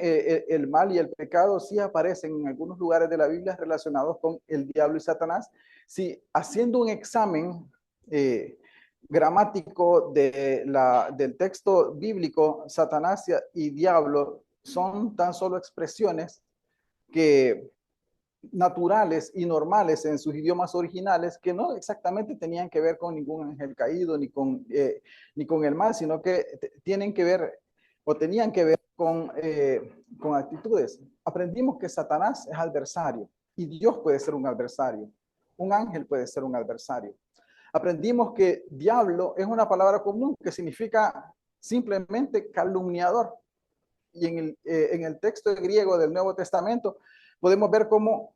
el mal y el pecado sí aparecen en algunos lugares de la Biblia relacionados con el diablo y Satanás. Si haciendo un examen gramático del texto bíblico, Satanás y diablo son tan solo expresiones que naturales y normales en sus idiomas originales, que no exactamente tenían que ver con ningún ángel caído ni con el mal, sino que tienen que ver o tenían que ver con actitudes. Aprendimos que Satanás es adversario y Dios puede ser un adversario. Un ángel puede ser un adversario. Aprendimos que diablo es una palabra común que significa simplemente calumniador. Y en el texto griego del Nuevo Testamento podemos ver cómo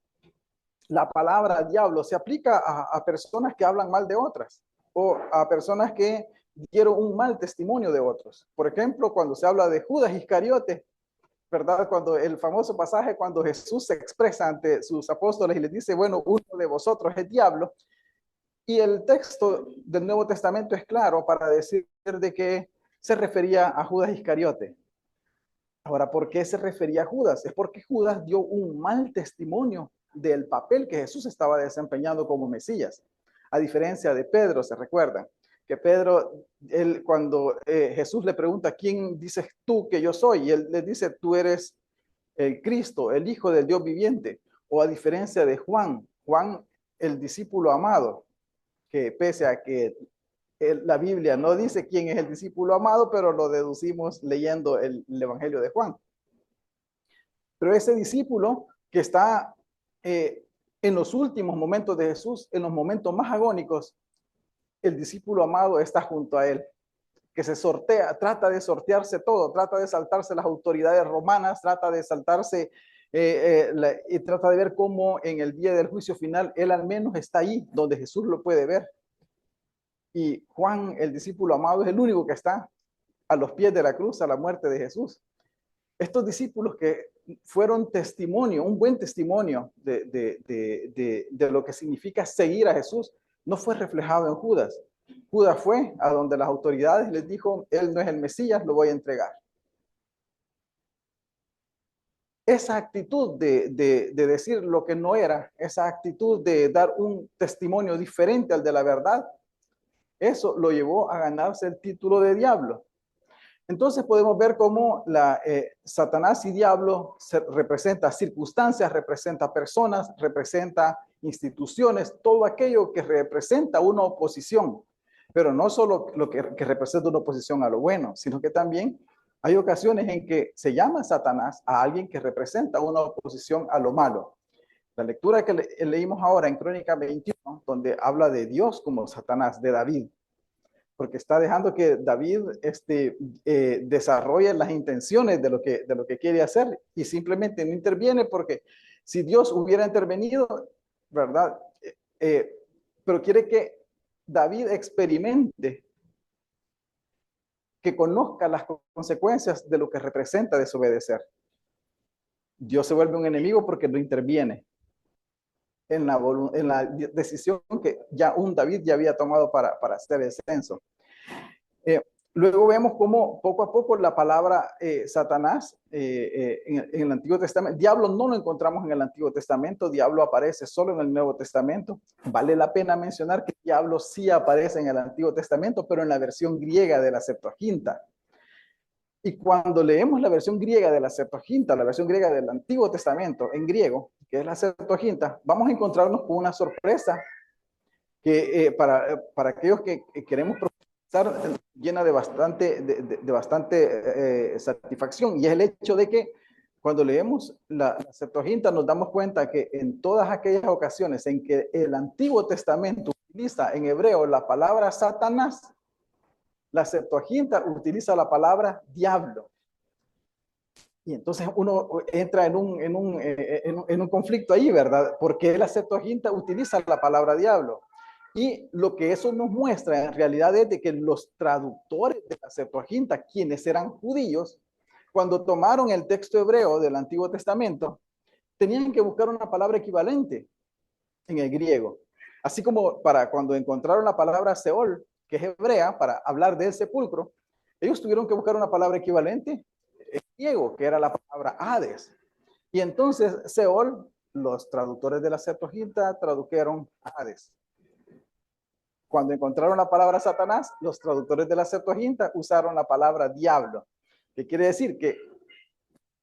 la palabra diablo se aplica a personas que hablan mal de otras o a personas que dieron un mal testimonio de otros. Por ejemplo, cuando se habla de Judas Iscariote, ¿verdad? Cuando el famoso pasaje, cuando Jesús se expresa ante sus apóstoles y les dice, bueno, uno de vosotros es diablo. Y el texto del Nuevo Testamento es claro para decir de que se refería a Judas Iscariote. Ahora, ¿por qué se refería a Judas? Es porque Judas dio un mal testimonio del papel que Jesús estaba desempeñando como Mesías. A diferencia de Pedro, se recuerda que Pedro, cuando Jesús le pregunta, ¿quién dices tú que yo soy? Y él le dice, tú eres el Cristo, el Hijo del Dios viviente. O a diferencia de Juan, el discípulo amado, que pese a que la Biblia no dice quién es el discípulo amado, pero lo deducimos leyendo el Evangelio de Juan. Pero ese discípulo que está en los últimos momentos de Jesús, en los momentos más agónicos, el discípulo amado está junto a él, que se sortea, trata de sortearse todo, trata de saltarse las autoridades romanas, trata de saltarse y trata de ver cómo en el día del juicio final él al menos está ahí donde Jesús lo puede ver. Y Juan, el discípulo amado, es el único que está a los pies de la cruz, a la muerte de Jesús. Estos discípulos que fueron testimonio, un buen testimonio de lo que significa seguir a Jesús, no fue reflejado en Judas. Judas fue a donde las autoridades les dijo, él no es el Mesías, lo voy a entregar. Esa actitud de decir lo que no era, esa actitud de dar un testimonio diferente al de la verdad, eso lo llevó a ganarse el título de diablo. Entonces podemos ver cómo Satanás y diablo representa circunstancias, representa personas, representa instituciones, todo aquello que representa una oposición. Pero no solo lo que representa una oposición a lo bueno, sino que también hay ocasiones en que se llama Satanás a alguien que representa una oposición a lo malo. La lectura que leímos ahora en Crónica 21, donde habla de Dios como Satanás, de David, porque está dejando que David desarrolle las intenciones de lo que quiere hacer y simplemente no interviene porque si Dios hubiera intervenido, ¿verdad? Pero quiere que David experimente, que conozca las consecuencias de lo que representa desobedecer. Dios se vuelve un enemigo porque no interviene en la decisión que ya un David ya había tomado para hacer el censo. Luego vemos cómo poco a poco la palabra Satanás en el Antiguo Testamento, diablo no lo encontramos en el Antiguo Testamento, diablo aparece solo en el Nuevo Testamento. Vale la pena mencionar que diablo sí aparece en el Antiguo Testamento, pero en la versión griega de la Septuaginta. Y cuando leemos la versión griega de la Septuaginta, la versión griega del Antiguo Testamento en griego, que es la Septuaginta, vamos a encontrarnos con una sorpresa que para aquellos que queremos profundizar, llena de bastante satisfacción, y es el hecho de que cuando leemos la Septuaginta nos damos cuenta que en todas aquellas ocasiones en que el Antiguo Testamento utiliza en hebreo la palabra Satanás, la Septuaginta utiliza la palabra diablo. Y entonces uno entra en un conflicto ahí, ¿verdad? Porque la Septuaginta utiliza la palabra diablo. Y lo que eso nos muestra en realidad es de que los traductores de la Septuaginta, quienes eran judíos, cuando tomaron el texto hebreo del Antiguo Testamento, tenían que buscar una palabra equivalente en el griego. Así como para cuando encontraron la palabra Seol, que es hebrea, para hablar del sepulcro, ellos tuvieron que buscar una palabra equivalente griego, que era la palabra Hades. Y entonces Seol, los traductores de la Septuaginta tradujeron Hades. Cuando encontraron la palabra Satanás, los traductores de la Septuaginta usaron la palabra diablo, que quiere decir que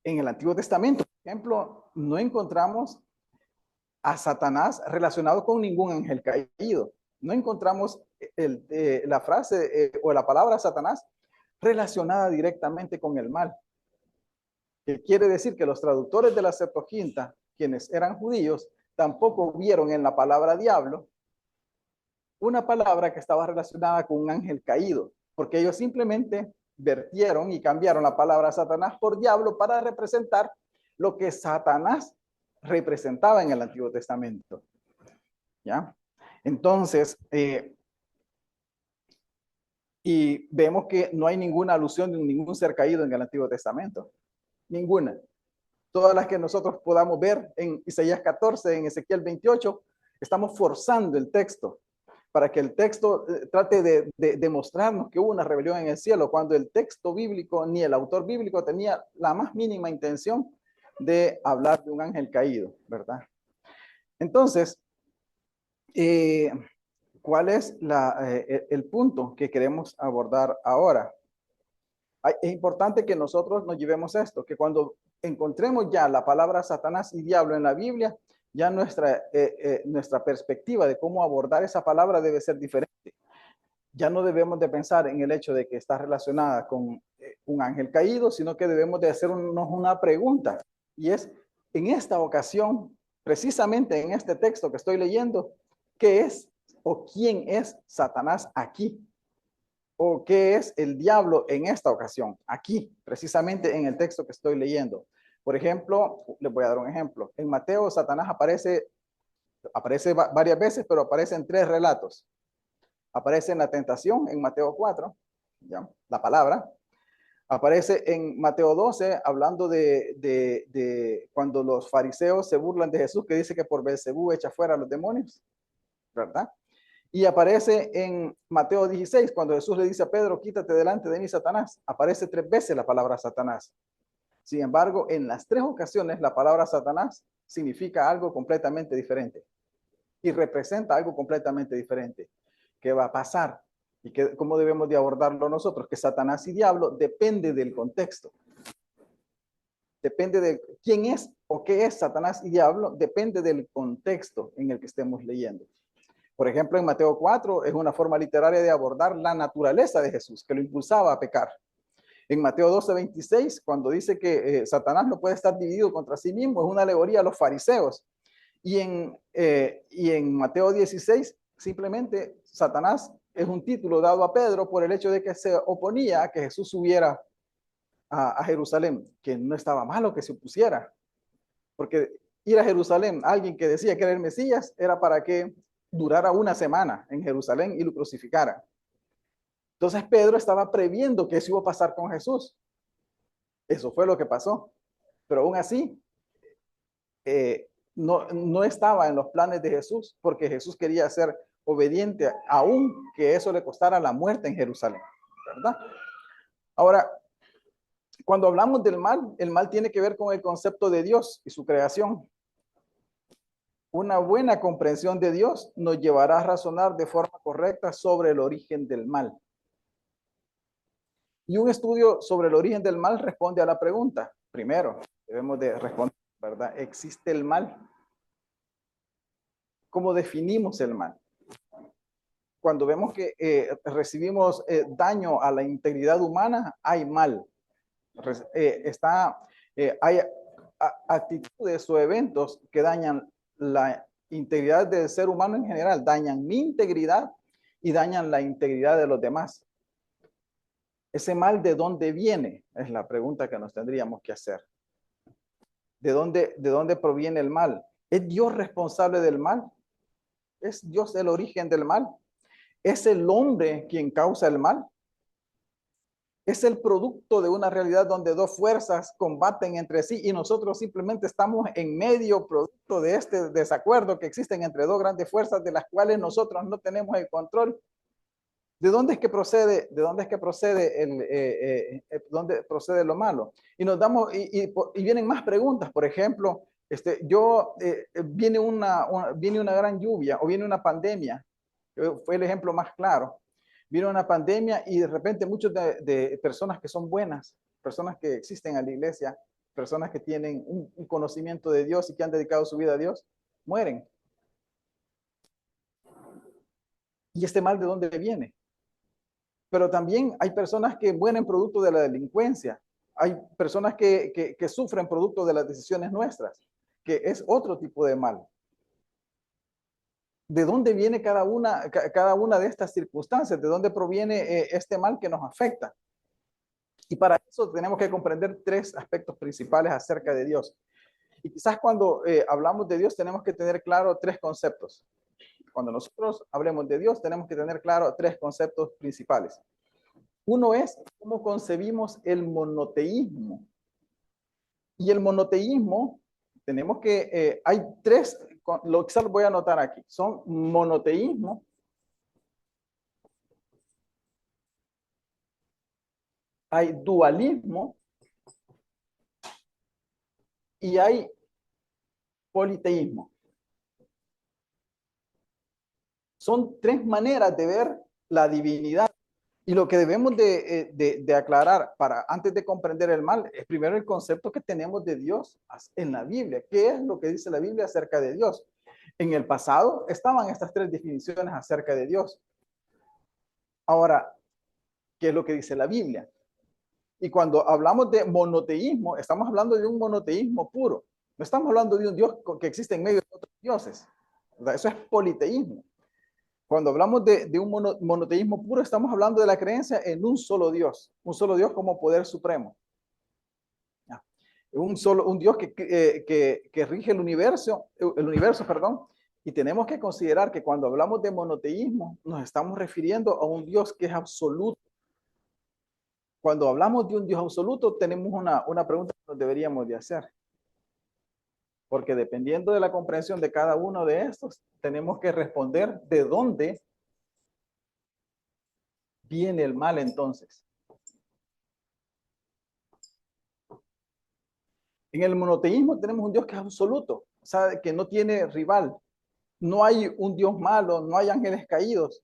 en el Antiguo Testamento, por ejemplo, no encontramos a Satanás relacionado con ningún ángel caído. No encontramos la frase o la palabra Satanás relacionada directamente con el mal. Que quiere decir que los traductores de la Septuaginta, quienes eran judíos, tampoco vieron en la palabra diablo una palabra que estaba relacionada con un ángel caído, porque ellos simplemente vertieron y cambiaron la palabra Satanás por diablo para representar lo que Satanás representaba en el Antiguo Testamento. ¿Ya? Entonces, y vemos que no hay ninguna alusión de ningún ser caído en el Antiguo Testamento. Ninguna. Todas las que nosotros podamos ver en Isaías 14, en Ezequiel 28, estamos forzando el texto para que el texto trate de demostrarnos que hubo una rebelión en el cielo, cuando el texto bíblico ni el autor bíblico tenía la más mínima intención de hablar de un ángel caído, ¿verdad? Entonces, ¿cuál es el punto que queremos abordar ahora? Es importante que nosotros nos llevemos esto, que cuando encontremos ya la palabra Satanás y diablo en la Biblia, ya nuestra perspectiva de cómo abordar esa palabra debe ser diferente. Ya no debemos de pensar en el hecho de que está relacionada con un ángel caído, sino que debemos de hacernos una pregunta. Y es, en esta ocasión, precisamente en este texto que estoy leyendo, ¿qué es o quién es Satanás aquí? ¿O qué es el diablo en esta ocasión? Aquí, precisamente en el texto que estoy leyendo. Por ejemplo, les voy a dar un ejemplo. En Mateo, Satanás aparece varias veces, pero aparece en 3 relatos. Aparece en la tentación, en Mateo 4, ¿ya? La palabra. Aparece en Mateo 12, hablando de cuando los fariseos se burlan de Jesús, que dice que por Beelzebú echa fuera a los demonios, ¿verdad? Y aparece en Mateo 16, cuando Jesús le dice a Pedro, quítate delante de mí, Satanás. Aparece 3 veces la palabra Satanás. Sin embargo, en las 3 ocasiones, la palabra Satanás significa algo completamente diferente y representa algo completamente diferente. ¿Qué va a pasar? ¿Y cómo debemos de abordarlo nosotros? Que Satanás y diablo depende del contexto. Depende de quién es o qué es Satanás y diablo, depende del contexto en el que estemos leyendo. Por ejemplo, en Mateo 4 es una forma literaria de abordar la naturaleza de Jesús, que lo impulsaba a pecar. En Mateo 12:26, cuando dice que Satanás no puede estar dividido contra sí mismo, es una alegoría a los fariseos. Y en Mateo 16, simplemente Satanás es un título dado a Pedro por el hecho de que se oponía a que Jesús subiera a Jerusalén, que no estaba malo que se opusiera, porque ir a Jerusalén, alguien que decía que era el Mesías, era para que durara una semana en Jerusalén y lo crucificaran. Entonces Pedro estaba previendo que eso iba a pasar con Jesús. Eso fue lo que pasó. Pero aún así, no estaba en los planes de Jesús, porque Jesús quería ser obediente, aun que eso le costara la muerte en Jerusalén, ¿verdad? Ahora, cuando hablamos del mal, el mal tiene que ver con el concepto de Dios y su creación. Una buena comprensión de Dios nos llevará a razonar de forma correcta sobre el origen del mal. Y un estudio sobre el origen del mal responde a la pregunta. Primero, debemos de responder, ¿verdad? ¿Existe el mal? ¿Cómo definimos el mal? Cuando vemos que recibimos daño a la integridad humana, hay mal. Hay actitudes o eventos que dañan la integridad del ser humano en general, dañan mi integridad y dañan la integridad de los demás. ¿Ese mal de dónde viene? Es la pregunta que nos tendríamos que hacer. ¿De dónde proviene el mal? ¿Es Dios responsable del mal? ¿Es Dios el origen del mal? ¿Es el hombre quien causa el mal? ¿Es el producto de una realidad donde 2 fuerzas combaten entre sí y nosotros simplemente estamos en medio producto de este desacuerdo que existen entre 2 grandes fuerzas de las cuales nosotros no tenemos el control? ¿De dónde es que procede, dónde procede lo malo? Y nos damos, y vienen más preguntas. Por ejemplo, viene una gran lluvia o viene una pandemia. Fue el ejemplo más claro. Viene una pandemia y de repente muchos de personas que son buenas, personas que existen en la iglesia, personas que tienen un conocimiento de Dios y que han dedicado su vida a Dios, mueren. ¿Y este mal de dónde viene? Pero también hay personas que mueren producto de la delincuencia. Hay personas que sufren producto de las decisiones nuestras, que es otro tipo de mal. ¿De dónde viene cada una de estas circunstancias? ¿De dónde proviene este mal que nos afecta? Y para eso tenemos que comprender tres aspectos principales acerca de Dios. Y quizás cuando hablamos de Dios tenemos que tener claro tres conceptos. Cuando nosotros hablemos de Dios tenemos que tener claro tres conceptos principales. Uno es cómo concebimos el monoteísmo. Y el monoteísmo, tenemos que, hay tres, lo que voy a anotar aquí, son monoteísmo, hay dualismo y hay politeísmo. Son tres maneras de ver la divinidad. Y lo que debemos de aclarar antes de comprender el mal es primero el concepto que tenemos de Dios en la Biblia. ¿Qué es lo que dice la Biblia acerca de Dios? En el pasado estaban estas tres definiciones acerca de Dios. Ahora, ¿qué es lo que dice la Biblia? Y cuando hablamos de monoteísmo, estamos hablando de un monoteísmo puro. No estamos hablando de un Dios que existe en medio de otros dioses. ¿Verdad? Eso es politeísmo. Cuando hablamos de un monoteísmo puro, estamos hablando de la creencia en un solo Dios como poder supremo. Un Dios que rige el universo, perdón, y tenemos que considerar que cuando hablamos de monoteísmo, nos estamos refiriendo a un Dios que es absoluto. Cuando hablamos de un Dios absoluto, tenemos una pregunta que nos deberíamos de hacer. Porque dependiendo de la comprensión de cada uno de estos, tenemos que responder de dónde viene el mal entonces. En el monoteísmo tenemos un Dios que es absoluto, o sea, que no tiene rival. No hay un Dios malo, no hay ángeles caídos,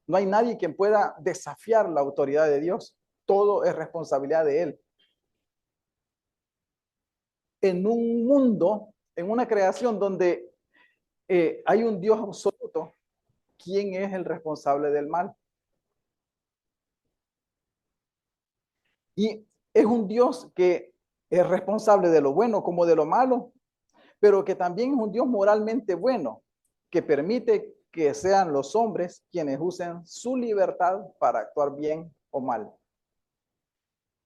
no hay nadie quien pueda desafiar la autoridad de Dios. Todo es responsabilidad de Él. En un mundo, en una creación donde hay un Dios absoluto, ¿quién es el responsable del mal? Y es un Dios que es responsable de lo bueno como de lo malo, pero que también es un Dios moralmente bueno, que permite que sean los hombres quienes usen su libertad para actuar bien o mal.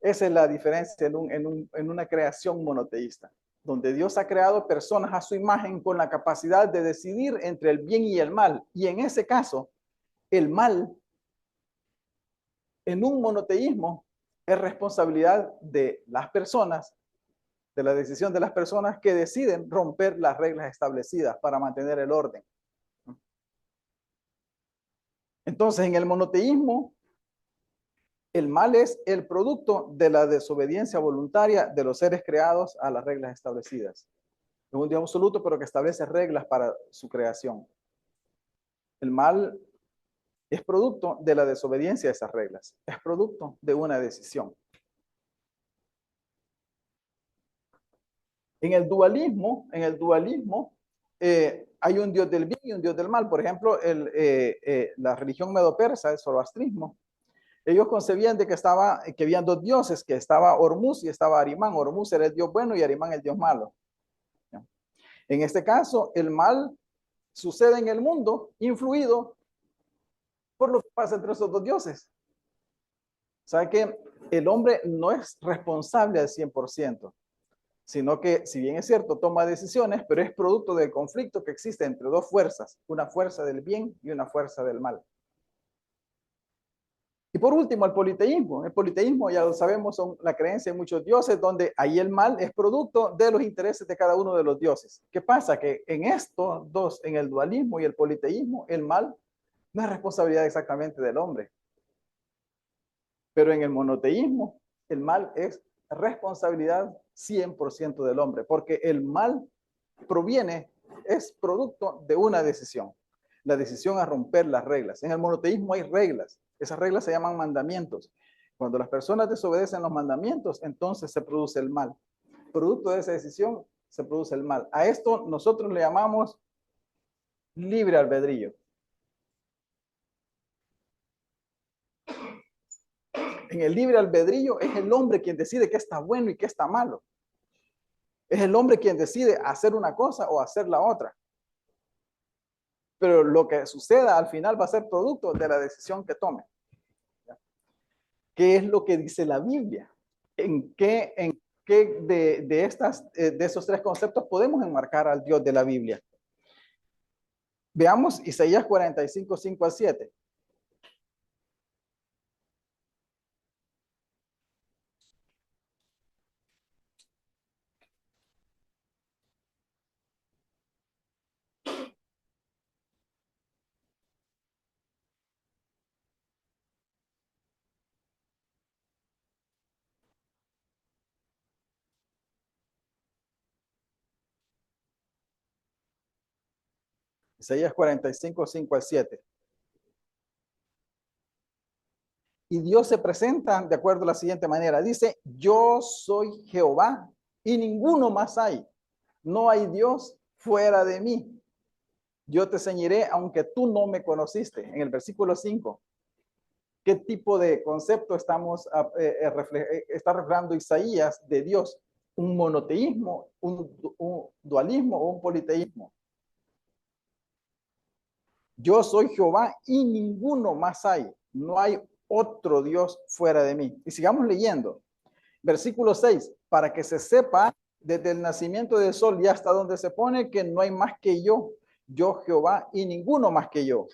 Esa es la diferencia en una creación monoteísta, donde Dios ha creado personas a su imagen con la capacidad de decidir entre el bien y el mal. Y en ese caso, el mal, en un monoteísmo, es responsabilidad de las personas, de la decisión de las personas que deciden romper las reglas establecidas para mantener el orden. Entonces, en el monoteísmo, el mal es el producto de la desobediencia voluntaria de los seres creados a las reglas establecidas. Es un Dios absoluto, pero que establece reglas para su creación. El mal es producto de la desobediencia a esas reglas. Es producto de una decisión. En el dualismo hay un Dios del bien y un Dios del mal. Por ejemplo, la religión medo-persa, el zoroastrismo, ellos concebían de que habían dos dioses, que estaba Hormuz y estaba Arimán. Hormuz era el dios bueno y Arimán el dios malo. En este caso, el mal sucede en el mundo influido por lo que pasa entre esos dos dioses. O sea que el hombre no es responsable al 100%, sino que, si bien es cierto, toma decisiones, pero es producto del conflicto que existe entre dos fuerzas, una fuerza del bien y una fuerza del mal. Y por último, el politeísmo. El politeísmo, ya lo sabemos, son la creencia en muchos dioses, donde ahí el mal es producto de los intereses de cada uno de los dioses. ¿Qué pasa? Que en estos dos, en el dualismo y el politeísmo, el mal no es responsabilidad exactamente del hombre. Pero en el monoteísmo, el mal es responsabilidad 100% del hombre, porque el mal proviene, es producto de una decisión. La decisión a romper las reglas. En el monoteísmo hay reglas. Esas reglas se llaman mandamientos. Cuando las personas desobedecen los mandamientos, entonces se produce el mal. Producto de esa decisión se produce el mal. A esto nosotros le llamamos libre albedrío. En el libre albedrío es el hombre quien decide qué está bueno y qué está malo. Es el hombre quien decide hacer una cosa o hacer la otra. Pero lo que suceda al final va a ser producto de la decisión que tome. ¿Qué es lo que dice la Biblia? ¿En qué de esos tres conceptos podemos enmarcar al Dios de la Biblia? Veamos Isaías 45, 5 al 7. Isaías 45, 5 al 7. Y Dios se presenta de acuerdo a la siguiente manera. Dice, yo soy Jehová y ninguno más hay. No hay Dios fuera de mí. Yo te ceñiré aunque tú no me conociste. En el versículo 5. ¿Qué tipo de concepto está reflejando Isaías de Dios? ¿Un monoteísmo, un dualismo o un politeísmo? Yo soy Jehová y ninguno más hay. No hay otro Dios fuera de mí. Y sigamos leyendo. Versículo 6. Para que se sepa desde el nacimiento del sol y hasta donde se pone que no hay más que yo Jehová y ninguno más que yo,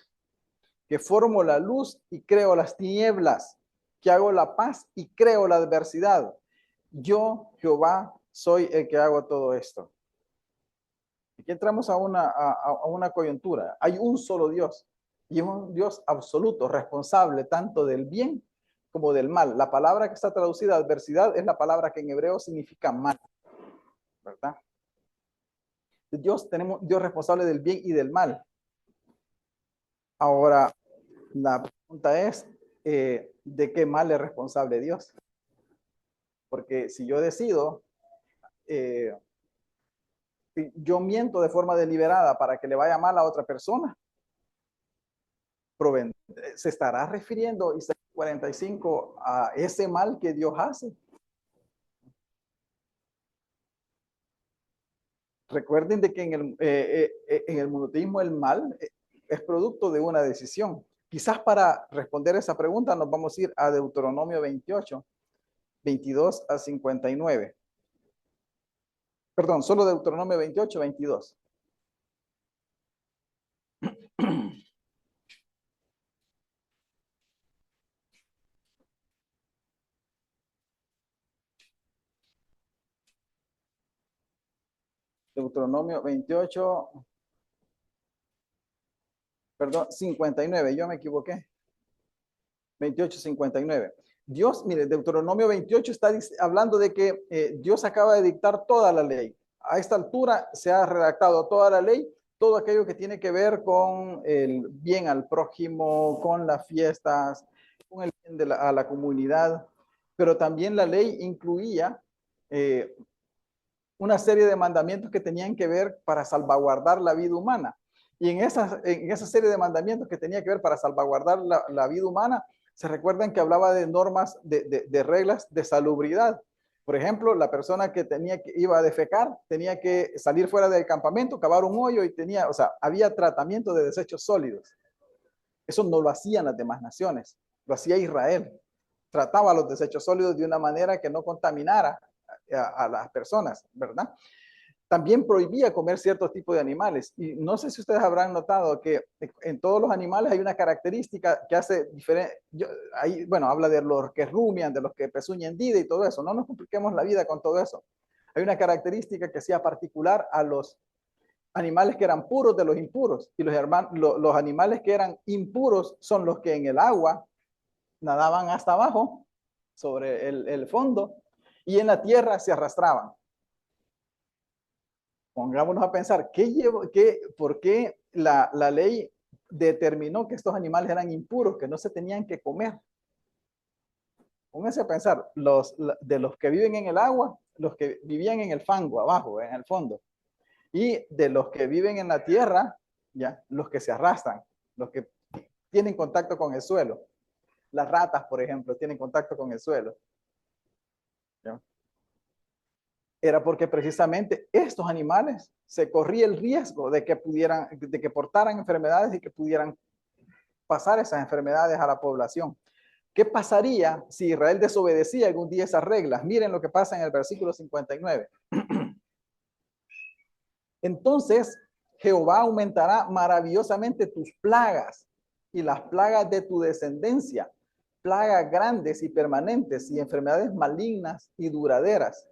que formo la luz y creo las tinieblas, que hago la paz y creo la adversidad. Yo, Jehová, soy el que hago todo esto. Aquí entramos a una coyuntura. Hay un solo Dios y es un Dios absoluto, responsable tanto del bien como del mal. La palabra que está traducida adversidad es la palabra que en hebreo significa mal, ¿verdad? Tenemos Dios responsable del bien y del mal. Ahora, la pregunta es, ¿de qué mal es responsable Dios? Porque si yo decido, yo miento de forma deliberada para que le vaya mal a otra persona, se estará refiriendo Isaías 45 a ese mal que Dios hace. Recuerden de que en el monoteísmo el mal es producto de una decisión. Quizás para responder esa pregunta nos vamos a ir a Deuteronomio 28, 22 a 59. Perdón, solo Deuteronomio 28, 22. Deuteronomio 28, perdón, 59, yo me equivoqué. 28, 59. Dios, mire, Deuteronomio 28 está hablando de que Dios acaba de dictar toda la ley. A esta altura se ha redactado toda la ley, todo aquello que tiene que ver con el bien al prójimo, con las fiestas, con el bien a la comunidad, pero también la ley incluía una serie de mandamientos que tenían que ver para salvaguardar la vida humana. Y en esa serie de mandamientos que tenía que ver para salvaguardar la vida humana, se recuerdan que hablaba de normas, de reglas de salubridad. Por ejemplo, la persona que iba a defecar tenía que salir fuera del campamento, cavar un hoyo y había tratamiento de desechos sólidos. Eso no lo hacían las demás naciones, lo hacía Israel. Trataba los desechos sólidos de una manera que no contaminara a las personas, ¿verdad? También prohibía comer ciertos tipos de animales. Y no sé si ustedes habrán notado que en todos los animales hay una característica que hace diferente. Bueno, habla de los que rumian, de los que pezuñan y todo eso. No nos compliquemos la vida con todo eso. Hay una característica que hacía particular a los animales que eran puros de los impuros. Y los animales que eran impuros son los que en el agua nadaban hasta abajo sobre el fondo y en la tierra se arrastraban. Pongámonos a pensar, ¿por qué la ley determinó que estos animales eran impuros, que no se tenían que comer? Pónganse a pensar, de los que viven en el agua, los que vivían en el fango, abajo, en el fondo, y de los que viven en la tierra, ya, los que se arrastran, los que tienen contacto con el suelo. Las ratas, por ejemplo, tienen contacto con el suelo. ¿Ya? Era porque precisamente estos animales se corría el riesgo de que portaran enfermedades y que pudieran pasar esas enfermedades a la población. ¿Qué pasaría si Israel desobedecía algún día esas reglas? Miren lo que pasa en el versículo 59. Entonces, Jehová aumentará maravillosamente tus plagas y las plagas de tu descendencia, plagas grandes y permanentes y enfermedades malignas y duraderas.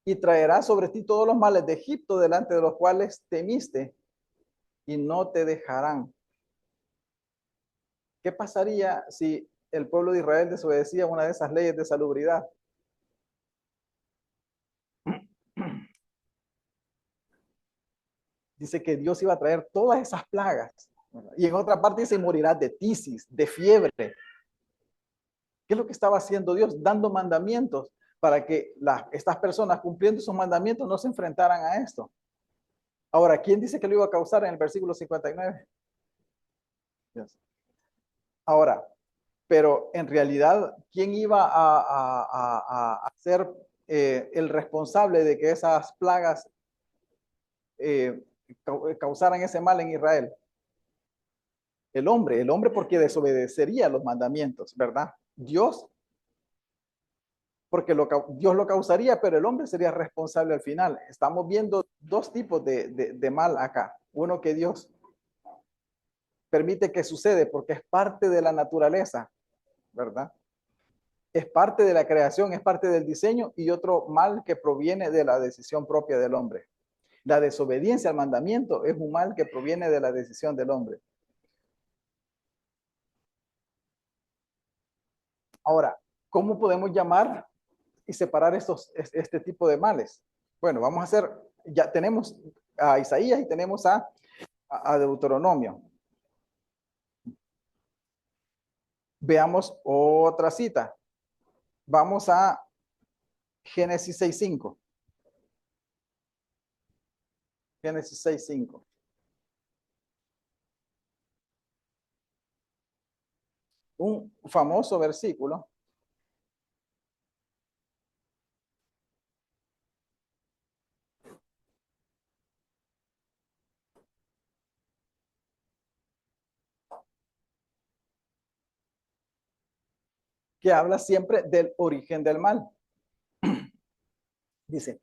Y traerá sobre ti todos los males de Egipto delante de los cuales temiste y no te dejarán. ¿Qué pasaría si el pueblo de Israel desobedecía una de esas leyes de salubridad? Dice que Dios iba a traer todas esas plagas. Y en otra parte dice, morirás de tisis, de fiebre. ¿Qué es lo que estaba haciendo Dios? Dando mandamientos para que estas personas cumpliendo esos mandamientos no se enfrentaran a esto. Ahora, ¿quién dice que lo iba a causar en el versículo 59? Dios. Ahora, pero en realidad, ¿quién iba a ser el responsable de que esas plagas causaran ese mal en Israel? El hombre porque desobedecería los mandamientos, ¿verdad? Dios, porque Dios lo causaría, pero el hombre sería responsable al final. Estamos viendo dos tipos de mal acá. Uno que Dios permite que sucede porque es parte de la naturaleza, ¿verdad? Es parte de la creación, es parte del diseño, y otro mal que proviene de la decisión propia del hombre. La desobediencia al mandamiento es un mal que proviene de la decisión del hombre. Ahora, ¿cómo podemos llamar y separar este tipo de males? Bueno, vamos a hacer, ya tenemos a Isaías y tenemos a Deuteronomio. Veamos otra cita. Vamos a Génesis 6:5. Génesis 6:5. Un famoso versículo que habla siempre del origen del mal. Dice,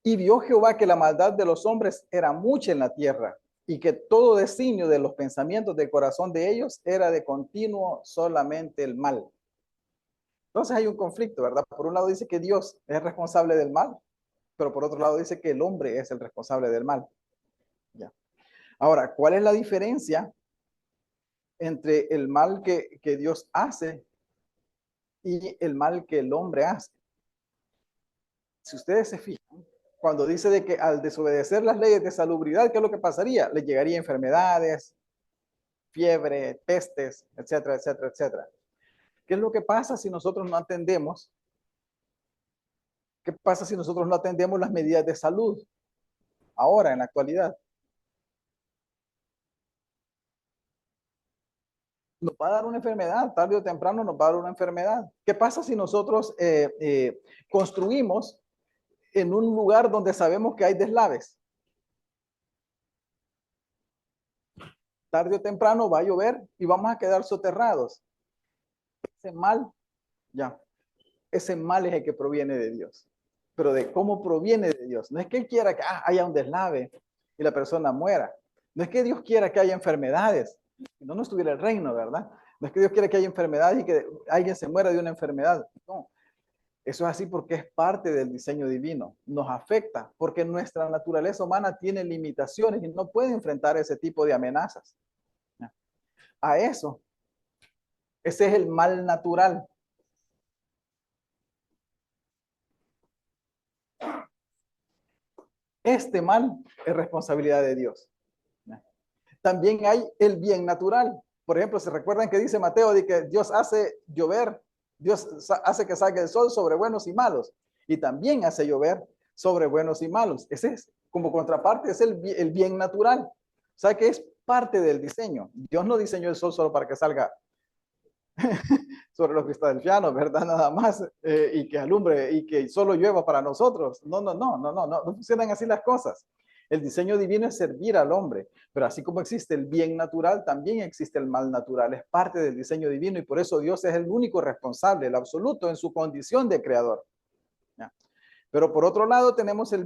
y vio Jehová que la maldad de los hombres era mucha en la tierra, y que todo designio de los pensamientos del corazón de ellos era de continuo solamente el mal. Entonces hay un conflicto, ¿verdad? Por un lado dice que Dios es responsable del mal, pero por otro lado dice que el hombre es el responsable del mal. Ya. Ahora, ¿cuál es la diferencia entre el mal que Dios hace y el mal que el hombre hace? Si ustedes se fijan, cuando dice de que al desobedecer las leyes de salubridad, ¿qué es lo que pasaría? Le llegaría enfermedades, fiebre, pestes, etcétera, etcétera, etcétera. ¿Qué es lo que pasa si nosotros no atendemos? ¿Qué pasa si nosotros no atendemos las medidas de salud ahora, en la actualidad? Nos va a dar una enfermedad, tarde o temprano nos va a dar una enfermedad. ¿Qué pasa si nosotros construimos en un lugar donde sabemos que hay deslaves? Tarde o temprano va a llover y vamos a quedar soterrados. Ese mal, ya, ese mal es el que proviene de Dios. Pero de cómo proviene de Dios. No es que Él quiera que haya un deslave y la persona muera. No es que Dios quiera que haya enfermedades. Si no, no estuviera el reino, ¿verdad? No es que Dios quiera que haya enfermedades y que alguien se muera de una enfermedad. No. Eso es así porque es parte del diseño divino. Nos afecta porque nuestra naturaleza humana tiene limitaciones y no puede enfrentar ese tipo de amenazas. A eso, ese es el mal natural. Este mal es responsabilidad de Dios. También hay el bien natural. Por ejemplo, ¿se recuerdan que dice Mateo de que Dios hace llover, Dios hace que salga el sol sobre buenos y malos? Y también hace llover sobre buenos y malos. Ese es, como contraparte, es el bien natural. O sea que es parte del diseño. Dios no diseñó el sol solo para que salga sobre los cristianos, ¿verdad? Nada más, y que alumbre y que solo llueva para nosotros. No funcionan así las cosas. El diseño divino es servir al hombre, pero así como existe el bien natural, también existe el mal natural. Es parte del diseño divino y por eso Dios es el único responsable, el absoluto en su condición de creador. ¿Ya? Pero por otro lado tenemos el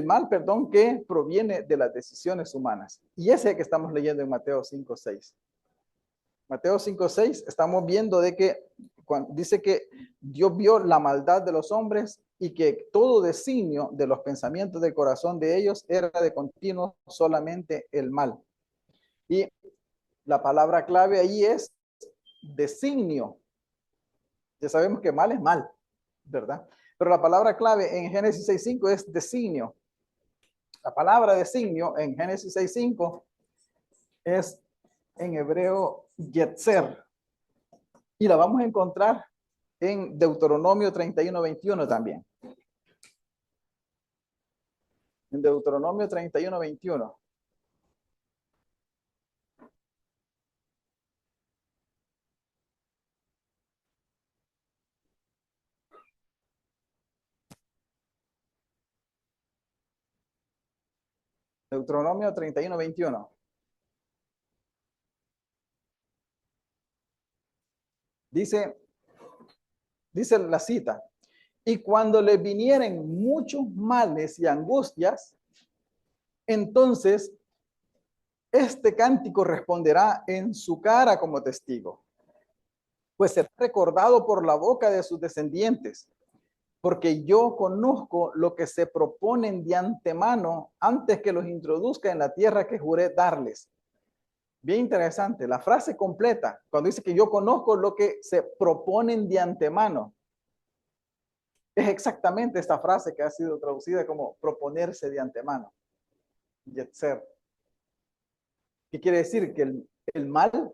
mal, que proviene de las decisiones humanas. Y ese es el que estamos leyendo en Mateo 5:6. Mateo 5:6, estamos viendo de que dice que Dios vio la maldad de los hombres y que todo designio de los pensamientos del corazón de ellos era de continuo solamente el mal. Y la palabra clave ahí es designio. Ya sabemos que mal es mal, ¿verdad? Pero la palabra clave en Génesis 6:5 es designio. La palabra designio en Génesis 6:5 es en hebreo yetzer. Y la vamos a encontrar en Deuteronomio 31:21 también. En Deuteronomio 31:21. Deuteronomio 31:21. Dice la cita, y cuando le vinieren muchos males y angustias, entonces este cántico responderá en su cara como testigo, pues será recordado por la boca de sus descendientes, porque yo conozco lo que se proponen de antemano antes que los introduzca en la tierra que juré darles. Bien interesante, la frase completa, cuando dice que yo conozco lo que se proponen de antemano, es exactamente esta frase que ha sido traducida como proponerse de antemano. Yetzer. ¿Qué quiere decir? Que el mal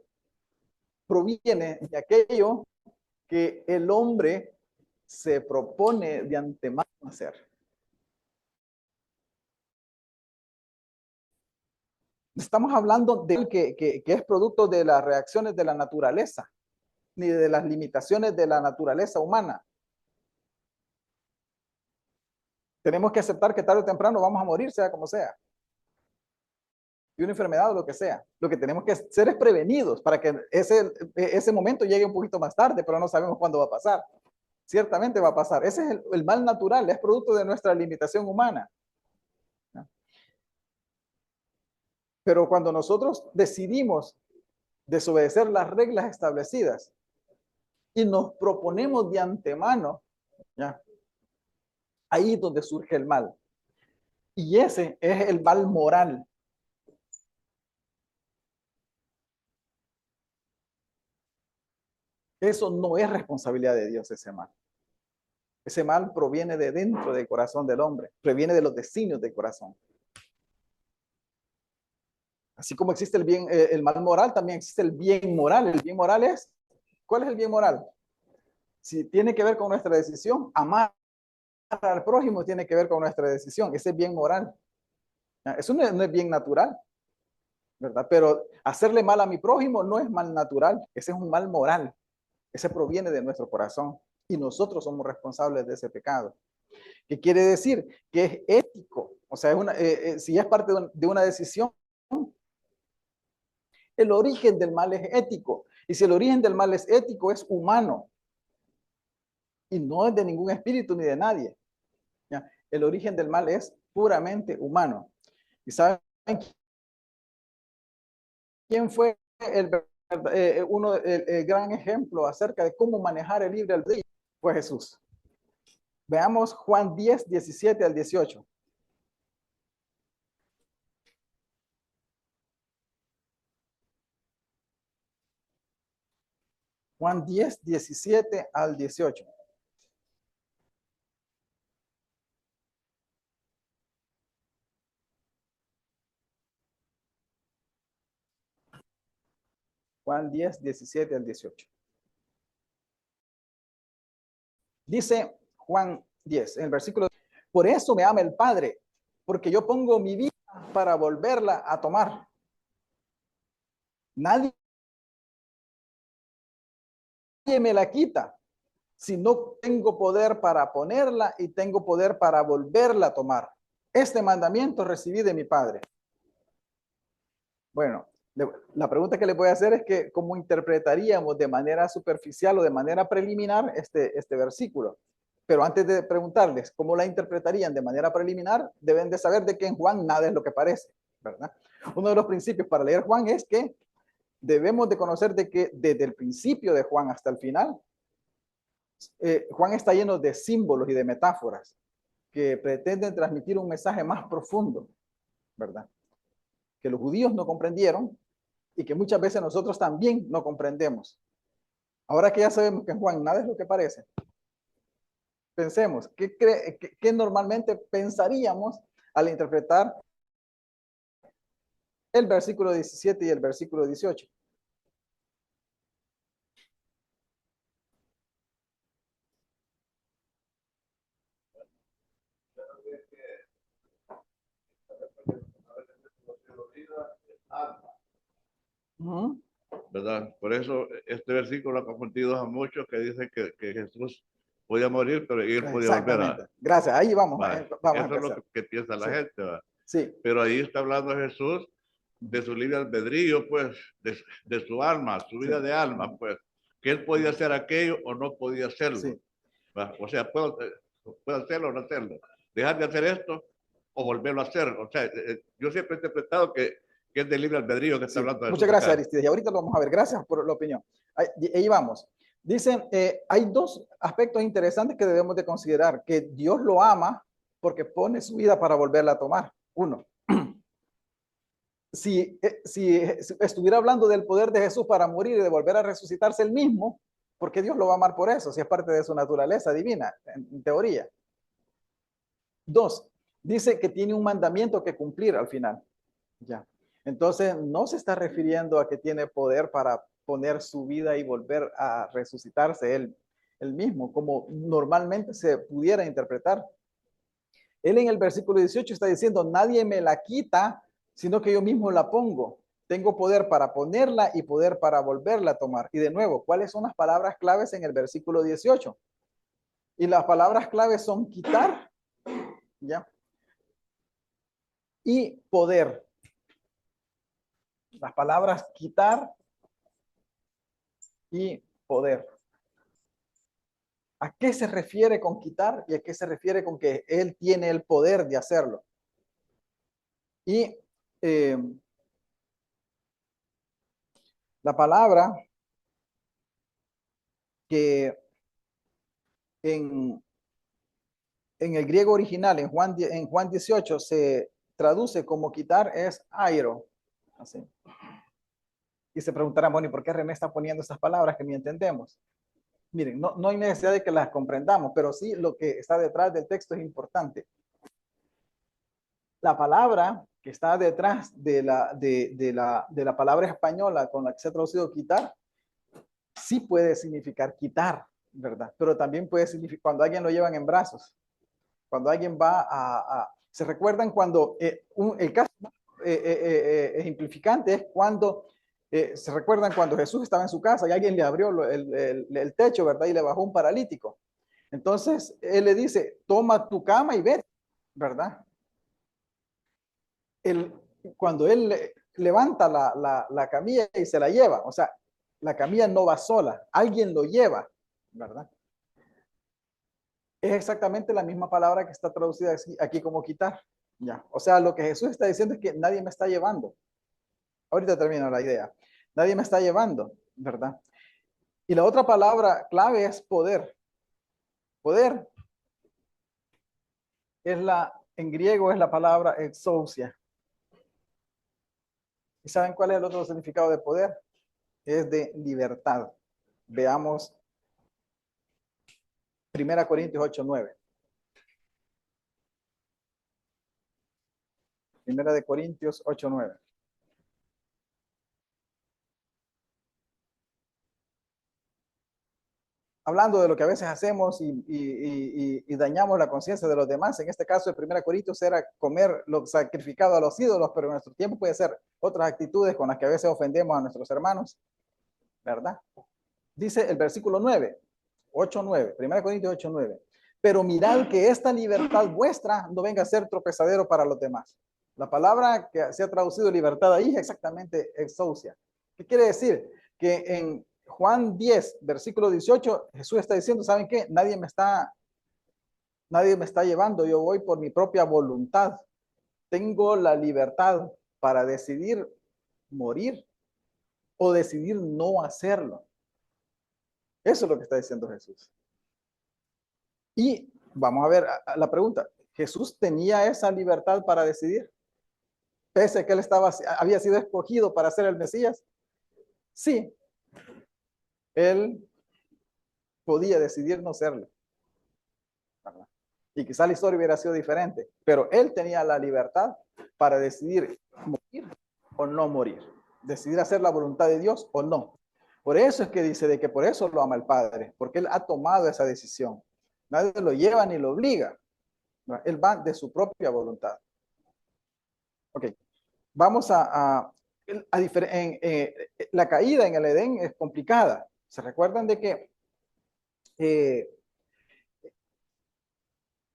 proviene de aquello que el hombre se propone de antemano hacer. Estamos hablando de que es producto de las reacciones de la naturaleza, ni de las limitaciones de la naturaleza humana. Tenemos que aceptar que tarde o temprano vamos a morir, sea como sea. De una enfermedad o lo que sea. Lo que tenemos que hacer es prevenidos para que ese momento llegue un poquito más tarde, pero no sabemos cuándo va a pasar. Ciertamente va a pasar. Ese es el mal natural, es producto de nuestra limitación humana. Pero cuando nosotros decidimos desobedecer las reglas establecidas y nos proponemos de antemano, ¿ya? Ahí es donde surge el mal. Y ese es el mal moral. Eso no es responsabilidad de Dios, ese mal. Ese mal proviene de dentro del corazón del hombre, proviene de los designios del corazón. Así como existe el mal moral, también existe el bien moral. El bien moral es, ¿cuál es el bien moral? Si tiene que ver con nuestra decisión, amar al prójimo tiene que ver con nuestra decisión. Ese es bien moral. Eso no es bien natural, ¿verdad? Pero hacerle mal a mi prójimo no es mal natural. Ese es un mal moral. Ese proviene de nuestro corazón. Y nosotros somos responsables de ese pecado. ¿Qué quiere decir? Que es ético. O sea, si es parte de una decisión, el origen del mal es ético. Y si el origen del mal es ético, es humano. Y no es de ningún espíritu ni de nadie. ¿Ya? El origen del mal es puramente humano. ¿Y saben quién fue el gran ejemplo acerca de cómo manejar el libre albedrío? Fue Jesús. Veamos Juan 10, 17 al 18. Juan 10, 17 al 18. . . . . . . . . . . . . . . . . . . . . . . . . . . . . . . . . . . . . . . . . . . . . . . . . . . . . . . . . . . Juan 10, 17 al 18. Dice Juan 10, en el versículo, por eso me ama el Padre, porque yo pongo mi vida para volverla a tomar. Nadie me la quita, si no tengo poder para ponerla y tengo poder para volverla a tomar. Este mandamiento recibí de mi Padre. Bueno, la pregunta que le voy a hacer es que cómo interpretaríamos de manera superficial o de manera preliminar este versículo. Pero antes de preguntarles cómo la interpretarían de manera preliminar, deben de saber de que en Juan nada es lo que parece, ¿verdad? Uno de los principios para leer Juan es que debemos de conocer de que desde el principio de Juan hasta el final, Juan está lleno de símbolos y de metáforas que pretenden transmitir un mensaje más profundo, ¿verdad? Que los judíos no comprendieron y que muchas veces nosotros también no comprendemos. Ahora que ya sabemos que en Juan nada es lo que parece, pensemos, ¿qué normalmente pensaríamos al interpretar el versículo 17 y el versículo 18? ¿Verdad? Por eso este versículo ha confundido a muchos que dicen que Jesús podía morir, pero él podía volver a... Gracias, ahí vamos, vamos a Eso es lo empezar. que piensa la Sí. gente, ¿verdad? Sí. Pero ahí está hablando Jesús de su libre albedrío, pues, de su alma, su vida de alma, pues, que él podía hacer aquello o no podía hacerlo. Sí. O sea, puedo hacerlo o no hacerlo. Dejar de hacer esto o volverlo a hacer. O sea, yo siempre he interpretado que es de libre albedrío que está hablando de Jesús. Muchas gracias, Aristides. Y ahorita lo vamos a ver. Gracias por la opinión. Ahí vamos. Dicen, hay dos aspectos interesantes que debemos de considerar. Que Dios lo ama porque pone su vida para volverla a tomar. Uno. Si estuviera hablando del poder de Jesús para morir y de volver a resucitarse él mismo, ¿por qué Dios lo va a amar por eso? Si es parte de su naturaleza divina, en teoría. Dos, dice que tiene un mandamiento que cumplir al final. Ya. Entonces, no se está refiriendo a que tiene poder para poner su vida y volver a resucitarse él mismo, como normalmente se pudiera interpretar. Él en el versículo 18 está diciendo, nadie me la quita, sino que yo mismo la pongo. Tengo poder para ponerla y poder para volverla a tomar. Y de nuevo, ¿cuáles son las palabras claves en el versículo 18? Y las palabras claves son quitar, ¿ya? Y poder. Las palabras quitar y poder. ¿A qué se refiere con quitar y a qué se refiere con que él tiene el poder de hacerlo? Y la palabra que en el griego original, en Juan 18, se traduce como quitar es airo. Así. Y se preguntarán, bueno, ¿y por qué René está poniendo estas palabras que ni entendemos? Miren, no hay necesidad de que las comprendamos, pero sí lo que está detrás del texto es importante. La palabra que está detrás de la palabra española con la que se ha traducido quitar, sí puede significar quitar, ¿verdad? Pero también puede significar cuando alguien lo llevan en brazos, cuando alguien va ¿se recuerdan cuando el caso ejemplificante es cuando, se recuerdan cuando Jesús estaba en su casa y alguien le abrió el techo, ¿verdad? Y le bajó un paralítico. Entonces, él le dice, toma tu cama y vete, ¿verdad? Cuando él levanta la camilla y se la lleva, o sea, la camilla no va sola, alguien lo lleva, ¿verdad? Es exactamente la misma palabra que está traducida aquí como quitar. Ya. O sea, lo que Jesús está diciendo es que nadie me está llevando. Ahorita termino la idea. Nadie me está llevando, ¿verdad? Y la otra palabra clave es poder. Poder en griego es la palabra exousia. ¿Y saben cuál es el otro significado de poder? Es de libertad. Veamos 1 Corintios 8:9. 1 Corintios 8:9. hablando de lo que a veces hacemos y dañamos la conciencia de los demás. En este caso, en 1 Corintios era comer lo sacrificado a los ídolos, pero en nuestro tiempo puede ser otras actitudes con las que a veces ofendemos a nuestros hermanos, ¿verdad? Dice el versículo 9, 8:9, 1 Corintios 8:9. Pero mirad que esta libertad vuestra no venga a ser tropezadero para los demás. La palabra que se ha traducido libertad ahí es exactamente exousia. ¿Qué quiere decir? Que en Juan 10, versículo 18, Jesús está diciendo, ¿saben qué? Nadie me está llevando, yo voy por mi propia voluntad. Tengo la libertad para decidir morir o decidir no hacerlo. Eso es lo que está diciendo Jesús. Y vamos a ver la pregunta. ¿Jesús tenía esa libertad para decidir? Pese a que él había sido escogido para ser el Mesías. Sí, él podía decidir no serlo, ¿verdad? Y quizá la historia hubiera sido diferente, pero él tenía la libertad para decidir morir o no morir, decidir hacer la voluntad de Dios o no. Por eso es que dice de que por eso lo ama el Padre, porque él ha tomado esa decisión. Nadie lo lleva ni lo obliga, ¿no? Él va de su propia voluntad. Ok, vamos la caída en el Edén es complicada. ¿Se recuerdan de que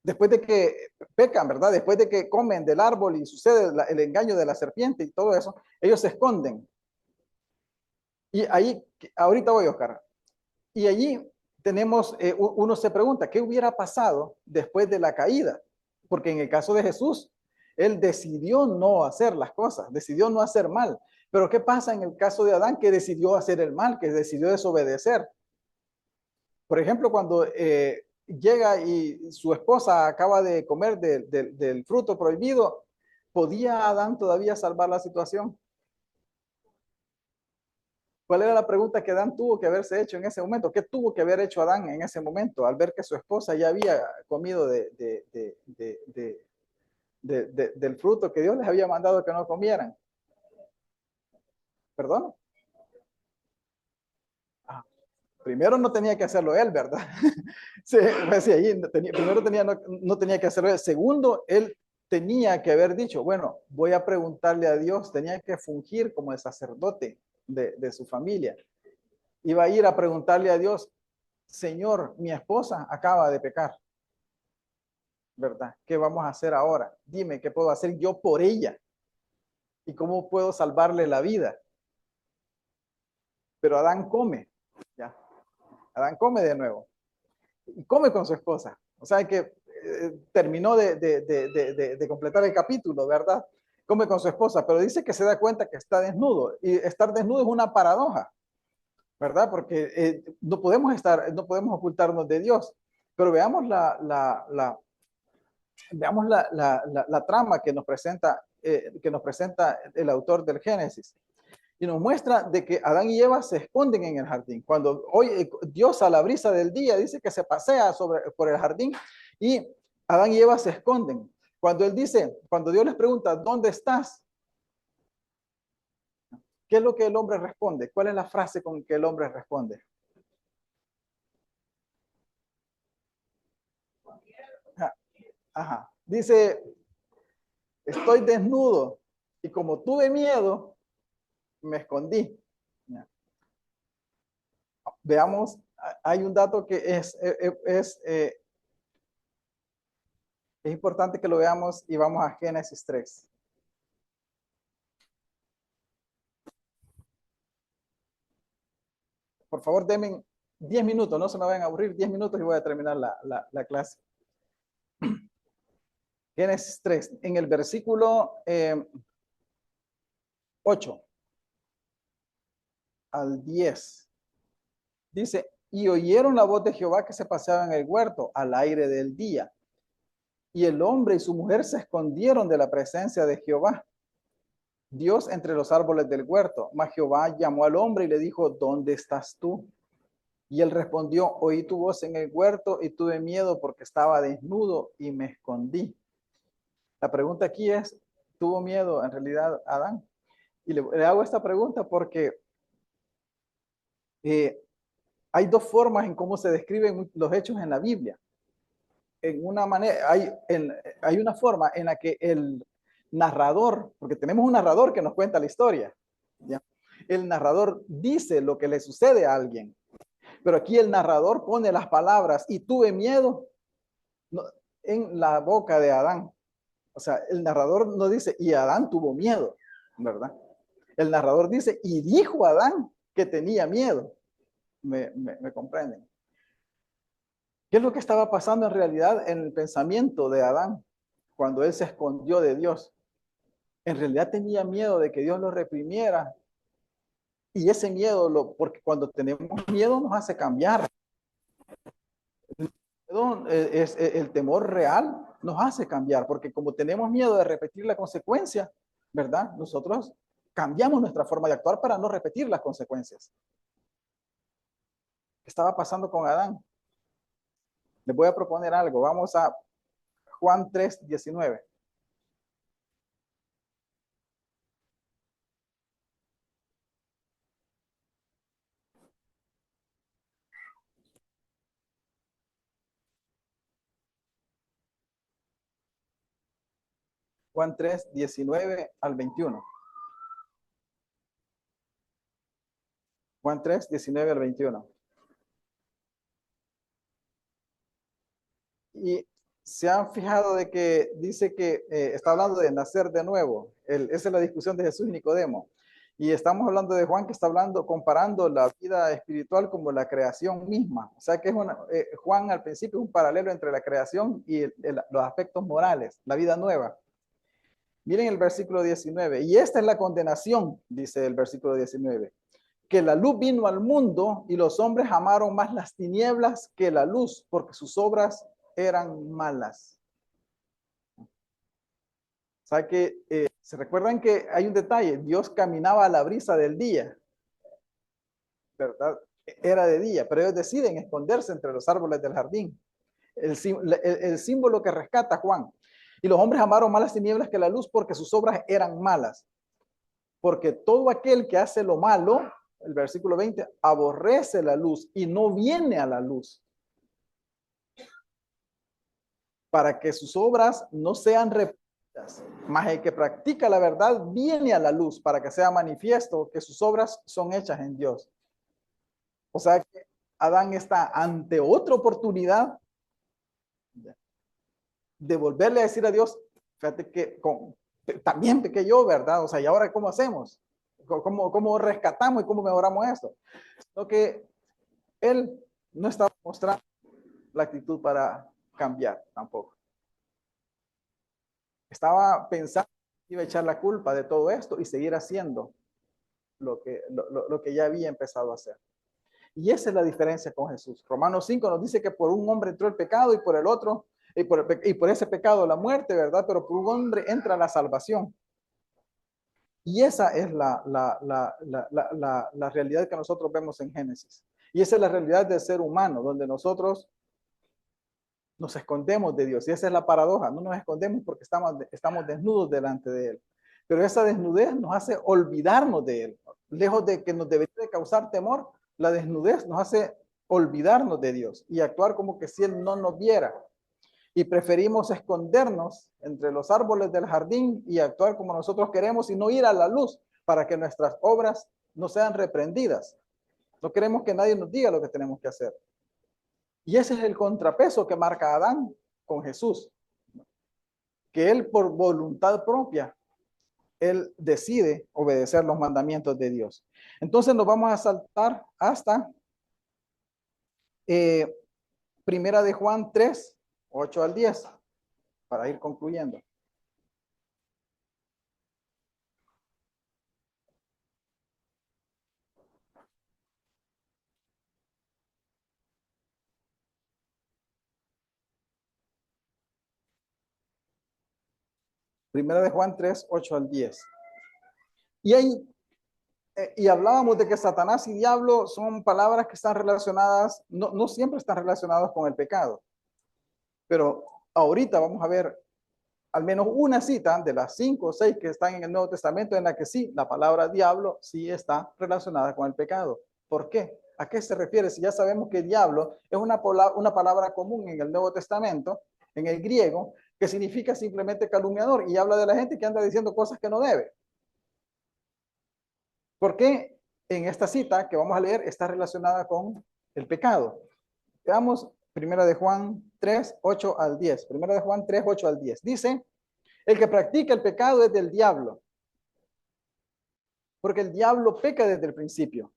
después de que pecan, ¿verdad? Después de que comen del árbol y sucede el engaño de la serpiente y todo eso, ellos se esconden. Y ahí, ahorita voy, Oscar. Y allí tenemos, uno se pregunta, ¿qué hubiera pasado después de la caída? Porque en el caso de Jesús, él decidió no hacer las cosas, decidió no hacer mal. Pero ¿qué pasa en el caso de Adán, que decidió hacer el mal, que decidió desobedecer? Por ejemplo, cuando llega y su esposa acaba de comer del fruto prohibido, ¿podía Adán todavía salvar la situación? ¿Cuál era la pregunta que Adán tuvo que haberse hecho en ese momento? ¿Qué tuvo que haber hecho Adán en ese momento al ver que su esposa ya había comido del fruto que Dios les había mandado que no comieran? ¿Perdón? Ah, primero no tenía que hacerlo él, ¿verdad? Sí, pues sí, ahí primero no tenía que hacerlo él. Segundo, él tenía que haber dicho, bueno, voy a preguntarle a Dios, tenía que fungir como el sacerdote de su familia. Iba a ir a preguntarle a Dios, Señor, mi esposa acaba de pecar, ¿verdad? ¿Qué vamos a hacer ahora? Dime, ¿qué puedo hacer yo por ella? ¿Y cómo puedo salvarle la vida? Pero Adán come, ¿ya? Adán come de nuevo. Y come con su esposa. O sea que terminó de completar el capítulo, ¿verdad? Come con su esposa, pero dice que se da cuenta que está desnudo. Y estar desnudo es una paradoja, ¿verdad? Porque no podemos ocultarnos de Dios. Pero veamos la trama que nos presenta el autor del Génesis. Y nos muestra de que Adán y Eva se esconden en el jardín. Cuando hoy Dios a la brisa del día dice que se pasea por el jardín y Adán y Eva se esconden. Cuando Dios les pregunta, ¿dónde estás? ¿Qué es lo que el hombre responde? ¿Cuál es la frase con que el hombre responde? Ajá. Dice, estoy desnudo y como tuve miedo, me escondí. Veamos, hay un dato que es importante que lo veamos y vamos a Génesis 3. Por favor, denme 10 minutos, no se me vayan a aburrir, 10 minutos y voy a terminar la clase. Génesis 3, en el versículo 8 al 10. Dice, y oyeron la voz de Jehová que se paseaba en el huerto al aire del día. Y el hombre y su mujer se escondieron de la presencia de Jehová, Dios entre los árboles del huerto. Mas Jehová llamó al hombre y le dijo, ¿dónde estás tú? Y él respondió, oí tu voz en el huerto y tuve miedo porque estaba desnudo y me escondí. La pregunta aquí es, ¿tuvo miedo en realidad Adán? Y le hago esta pregunta porque hay dos formas en cómo se describen los hechos en la Biblia. En una manera, hay una forma en la que el narrador, porque tenemos un narrador que nos cuenta la historia, ¿ya? El narrador dice lo que le sucede a alguien, pero aquí el narrador pone las palabras y tuve miedo en la boca de Adán. O sea, el narrador no dice y Adán tuvo miedo, ¿verdad? El narrador dice y dijo Adán que tenía miedo. ¿Me comprenden? ¿Qué es lo que estaba pasando en realidad en el pensamiento de Adán cuando él se escondió de Dios? En realidad tenía miedo de que Dios lo reprimiera. Y ese miedo, porque cuando tenemos miedo nos hace cambiar. El temor real nos hace cambiar, porque como tenemos miedo de repetir la consecuencia, ¿verdad? Nosotros cambiamos nuestra forma de actuar para no repetir las consecuencias. ¿Qué estaba pasando con Adán? Les voy a proponer algo. Vamos a Juan 3:19. Juan 3:19 al 21. Juan 3:19 al 21. Y se han fijado de que dice que está hablando de nacer de nuevo. Esa es la discusión de Jesús y Nicodemo. Y estamos hablando de Juan que está hablando, comparando la vida espiritual como la creación misma. O sea que Juan al principio es un paralelo entre la creación y los aspectos morales, la vida nueva. Miren el versículo 19. Y esta es la condenación, dice el versículo 19. Que la luz vino al mundo y los hombres amaron más las tinieblas que la luz, porque sus obras eran malas. O sea que se recuerdan que hay un detalle, Dios caminaba a la brisa del día, ¿verdad? Era de día, pero ellos deciden esconderse entre los árboles del jardín. El símbolo que rescata Juan. Y los hombres amaron más las tinieblas que la luz porque sus obras eran malas. Porque todo aquel que hace lo malo, el versículo 20, aborrece la luz y no viene a la luz, para que sus obras no sean repetidas. Mas el que practica la verdad viene a la luz para que sea manifiesto que sus obras son hechas en Dios. O sea que Adán está ante otra oportunidad de volverle a decir a Dios, fíjate que también pequé yo, ¿verdad? O sea, ¿y ahora cómo hacemos? ¿Cómo rescatamos y cómo mejoramos esto? Lo que él no estaba mostrando la actitud para cambiar tampoco. Estaba pensando que iba a echar la culpa de todo esto y seguir haciendo lo que ya había empezado a hacer. Y esa es la diferencia con Jesús. Romanos 5 nos dice que por un hombre entró el pecado y por el otro, y por ese pecado la muerte, ¿verdad? Pero por un hombre entra la salvación. Y esa es la realidad que nosotros vemos en Génesis. Y esa es la realidad del ser humano, donde nosotros nos escondemos de Dios. Y esa es la paradoja. No nos escondemos porque estamos desnudos delante de Él. Pero esa desnudez nos hace olvidarnos de Él. Lejos de que nos debería de causar temor, la desnudez nos hace olvidarnos de Dios y actuar como que si Él no nos viera. Y preferimos escondernos entre los árboles del jardín y actuar como nosotros queremos y no ir a la luz para que nuestras obras no sean reprendidas. No queremos que nadie nos diga lo que tenemos que hacer. Y ese es el contrapeso que marca Adán con Jesús. Que él por voluntad propia, él decide obedecer los mandamientos de Dios. Entonces nos vamos a saltar hasta Primera de Juan 3:8 al 10, para ir concluyendo. Primera de Juan 3:8 al 10. Y hablábamos de que Satanás y diablo son palabras que están relacionadas, no siempre están relacionadas con el pecado. Pero ahorita vamos a ver al menos una cita de las 5 o 6 que están en el Nuevo Testamento en la que sí, la palabra diablo sí está relacionada con el pecado. ¿Por qué? ¿A qué se refiere? Si ya sabemos que diablo es una palabra común en el Nuevo Testamento, en el griego, que significa simplemente calumniador y habla de la gente que anda diciendo cosas que no debe. ¿Por qué en esta cita que vamos a leer está relacionada con el pecado? Veamos Primera de Juan 3, 8 al 10. Primera de Juan 3, 8 al 10. Dice, el que practica el pecado es del diablo, porque el diablo peca desde el principio.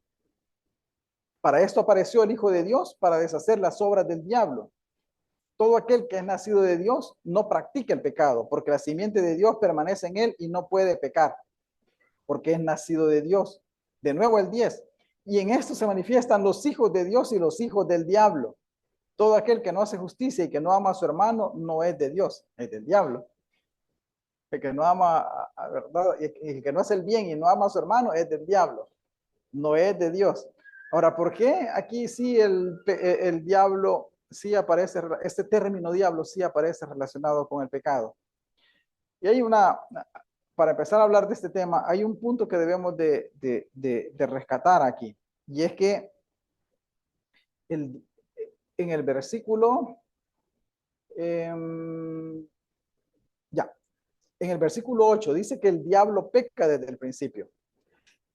Para esto apareció el Hijo de Dios, para deshacer las obras del diablo. Todo aquel que es nacido de Dios no practica el pecado, porque la simiente de Dios permanece en él y no puede pecar, porque es nacido de Dios. De nuevo el 10. Y en esto se manifiestan los hijos de Dios y los hijos del diablo. Todo aquel que no hace justicia y que no ama a su hermano no es de Dios, es del diablo. El que no ama a verdad, y el que no hace el bien y no ama a su hermano es del diablo, no es de Dios. Ahora, ¿por qué aquí sí el diablo sí aparece, este término diablo sí aparece relacionado con el pecado? Y hay para empezar a hablar de este tema, hay un punto que debemos de rescatar aquí, y es que en el versículo, ya, en el versículo 8 dice que el diablo peca desde el principio.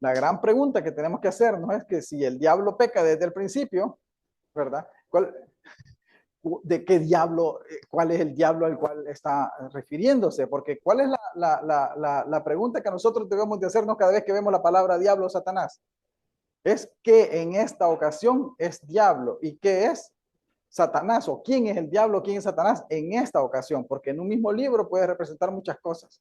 La gran pregunta que tenemos que hacernos es que si el diablo peca desde el principio, ¿verdad? ¿De qué diablo, cuál es el diablo al cual está refiriéndose? Porque ¿cuál es la pregunta que nosotros debemos de hacernos cada vez que vemos la palabra diablo o Satanás? Es que en esta ocasión es diablo y qué es Satanás, o quién es el diablo, quién es Satanás en esta ocasión, porque en un mismo libro puede representar muchas cosas.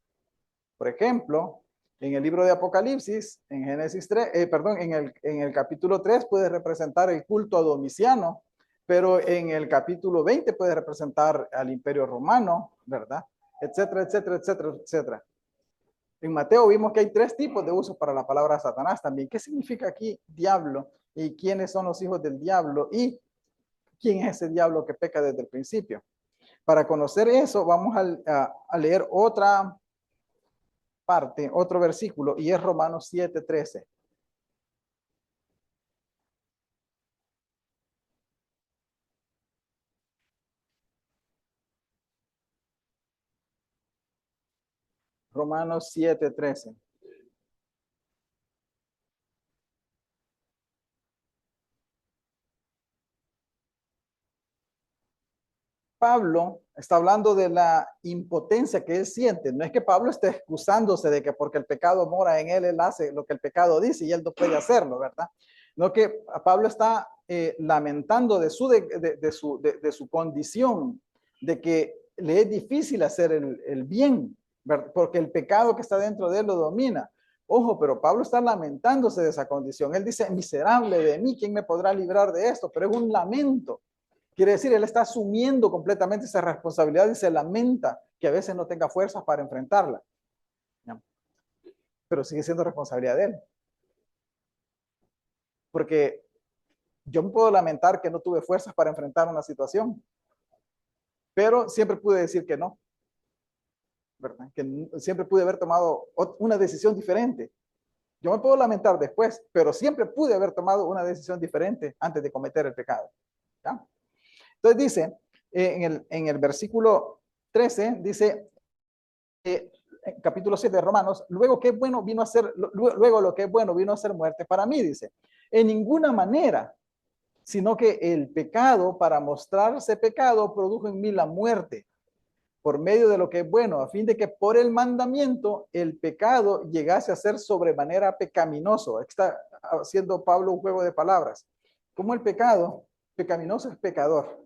Por ejemplo, en el libro de Apocalipsis, en Génesis 3, perdón, en el capítulo 3 puede representar el culto a Domiciano, pero en el capítulo 20 puede representar al Imperio Romano, ¿verdad? Etcétera, etcétera, etcétera, etcétera. En Mateo vimos que hay 3 tipos de usos para la palabra Satanás también. ¿Qué significa aquí diablo? ¿Y quiénes son los hijos del diablo? ¿Y quién es ese diablo que peca desde el principio? Para conocer eso, vamos a leer otra parte, otro versículo, y es Romanos 7:13. Romanos 7:13. Pablo está hablando de la impotencia que él siente. No es que Pablo esté excusándose de que porque el pecado mora en él, él hace lo que el pecado dice y él no puede hacerlo, ¿verdad? No, que Pablo está lamentando de su condición, de que le es difícil hacer el bien, ¿verdad? Porque el pecado que está dentro de él lo domina. Ojo, pero Pablo está lamentándose de esa condición. Él dice, miserable de mí, ¿quién me podrá librar de esto? Pero es un lamento. Quiere decir, él está asumiendo completamente esa responsabilidad y se lamenta que a veces no tenga fuerzas para enfrentarla. ¿Ya? Pero sigue siendo responsabilidad de él. Porque yo me puedo lamentar que no tuve fuerzas para enfrentar una situación, pero siempre pude decir que no, ¿verdad? Que siempre pude haber tomado una decisión diferente. Yo me puedo lamentar después, pero siempre pude haber tomado una decisión diferente antes de cometer el pecado. ¿Ya? Entonces dice, en el versículo 13, dice, capítulo 7 de Romanos, luego que es bueno vino a ser, luego lo que es bueno vino a ser muerte para mí, dice, en ninguna manera, sino que el pecado, para mostrarse pecado, produjo en mí la muerte, por medio de lo que es bueno, a fin de que por el mandamiento el pecado llegase a ser sobremanera pecaminoso. Está haciendo Pablo un juego de palabras. Como el pecado, pecaminoso es pecador,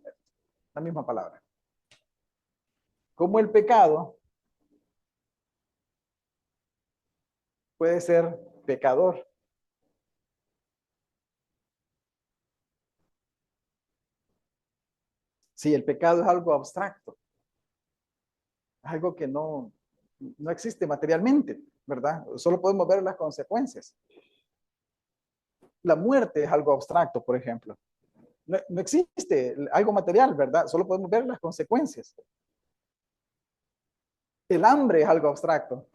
la misma palabra. Como el pecado puede ser pecador. Si el pecado es algo abstracto, algo que no existe materialmente, ¿verdad? Solo podemos ver las consecuencias. La muerte es algo abstracto, por ejemplo. No existe algo material, ¿verdad? Solo podemos ver las consecuencias. El hambre es algo abstracto.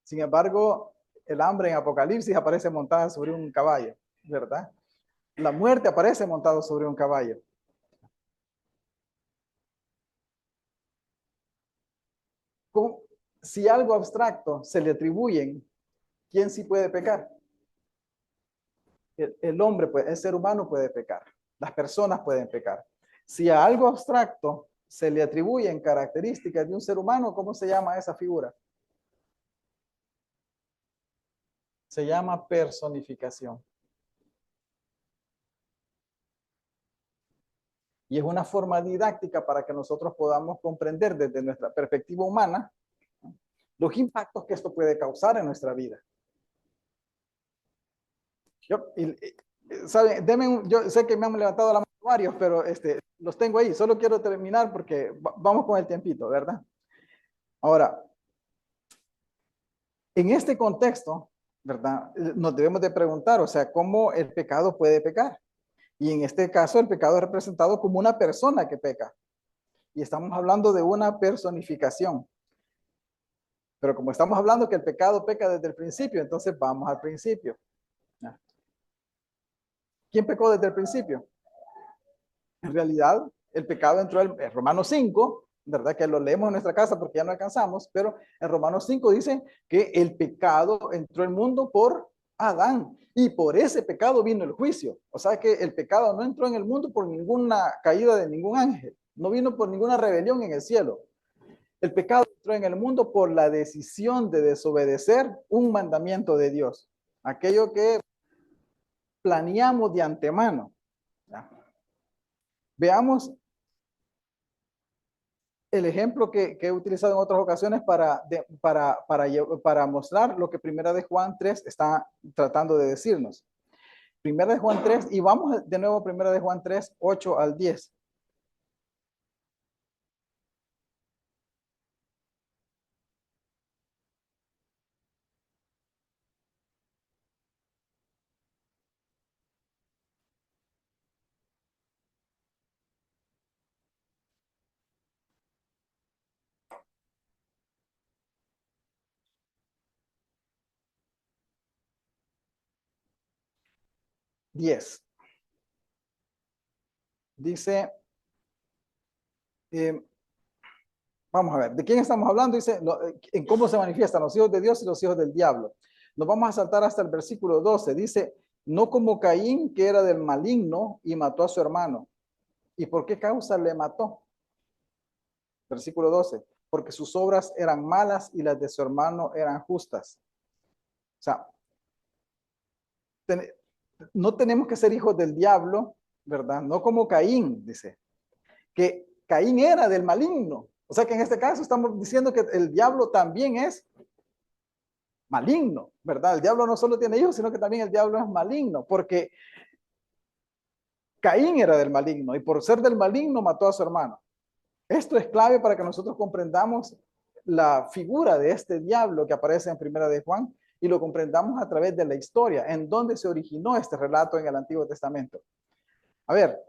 Sin embargo, el hambre en Apocalipsis aparece montada sobre un caballo. ¿verdad? La muerte aparece montado sobre un caballo. Si algo abstracto se le atribuyen, ¿quién sí puede pecar? El hombre, el ser humano puede pecar. Las personas pueden pecar. Si a algo abstracto se le atribuyen características de un ser humano, ¿cómo se llama esa figura? Se llama personificación. Y es una forma didáctica para que nosotros podamos comprender desde nuestra perspectiva humana los impactos que esto puede causar en nuestra vida. ¿Saben? Yo sé que me han levantado la mano varios, pero los tengo ahí. Solo quiero terminar porque vamos con el tiempito, ¿verdad? Ahora, en este contexto, ¿verdad? Nos debemos de preguntar, o sea, ¿cómo el pecado puede pecar? Y en este caso, el pecado es representado como una persona que peca. Y estamos hablando de una personificación. Pero como estamos hablando que el pecado peca desde el principio, entonces vamos al principio. ¿Quién pecó desde el principio? En realidad, el pecado entró en Romanos 5, ¿verdad? Que lo leemos en nuestra casa porque ya no alcanzamos, pero en Romanos 5 dice que el pecado entró al mundo por Adán y por ese pecado vino el juicio. O sea que el pecado no entró en el mundo por ninguna caída de ningún ángel, no vino por ninguna rebelión en el cielo. El pecado entró en el mundo por la decisión de desobedecer un mandamiento de Dios, aquello que planeamos de antemano. ¿Ya? Veamos el ejemplo que he utilizado en otras ocasiones para mostrar lo que Primera de Juan 3 está tratando de decirnos. Primera de Juan 3, y vamos de nuevo a Primera de Juan 3, 8 al 10. Dice, vamos a ver, ¿de quién estamos hablando? Dice, en cómo se manifiestan los hijos de Dios y los hijos del diablo. Nos vamos a saltar hasta el versículo 12. Dice, no como Caín, que era del maligno y mató a su hermano. ¿Y por qué causa le mató? Versículo 12. Porque sus obras eran malas y las de su hermano eran justas. O sea, no tenemos que ser hijos del diablo, ¿verdad? No como Caín, dice. Que Caín era del maligno. O sea que en este caso estamos diciendo que el diablo también es maligno, ¿verdad? El diablo no solo tiene hijos, sino que también el diablo es maligno, porque Caín era del maligno y por ser del maligno mató a su hermano. Esto es clave para que nosotros comprendamos la figura de este diablo que aparece en Primera de Juan y lo comprendamos a través de la historia, en donde se originó este relato en el Antiguo Testamento. A ver,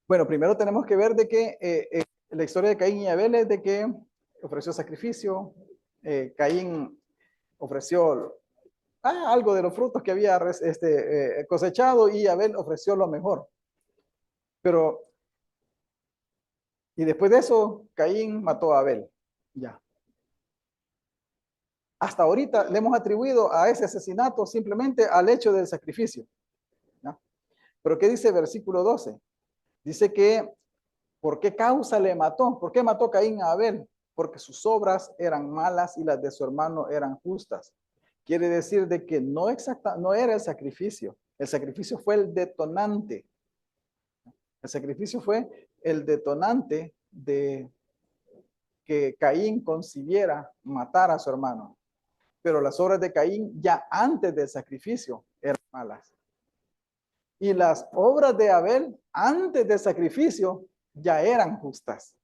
bueno, primero tenemos que ver de que la historia de Caín y Abel es de que ofreció sacrificio, Caín ofreció algo de los frutos que había cosechado y Abel ofreció lo mejor. Pero, y después de eso, Caín mató a Abel. Ya. Hasta ahorita le hemos atribuido a ese asesinato simplemente al hecho del sacrificio. ¿Ya? Pero ¿qué dice el versículo 12? Dice que, ¿por qué causa le mató? ¿Por qué mató Caín a Abel? Porque sus obras eran malas y las de su hermano eran justas. Quiere decir de que no era el sacrificio fue el detonante. El sacrificio fue el detonante de que Caín concibiera matar a su hermano. Pero las obras de Caín ya antes del sacrificio eran malas. Y las obras de Abel antes del sacrificio ya eran justas.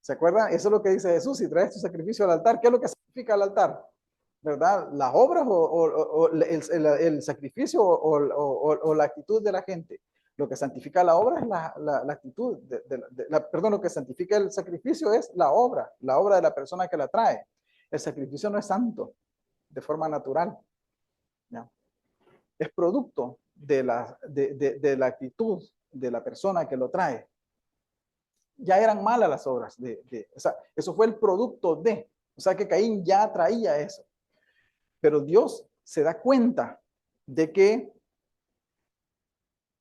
¿Se acuerdan? Eso es lo que dice Jesús, si traes tu sacrificio al altar, ¿qué es lo que significa el altar? ¿Verdad? ¿Las obras o el sacrificio o la actitud de la gente? Lo que santifica la obra es la actitud, perdón, lo que santifica el sacrificio es la obra de la persona que la trae. El sacrificio no es santo de forma natural. ¿Ya? es producto de la actitud de la persona que lo trae. Ya eran malas las obras o sea, eso fue el producto de, o sea que Caín ya traía eso. Pero Dios se da cuenta de que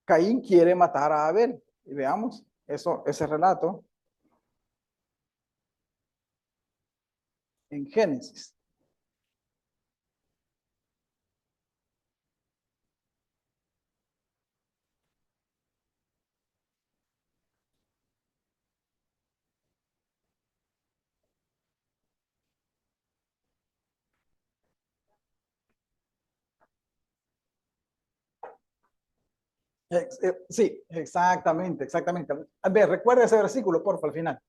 Caín quiere matar a Abel. Y veamos ese relato en Génesis. Sí, exactamente. A ver, recuerda ese versículo, porfa, al final.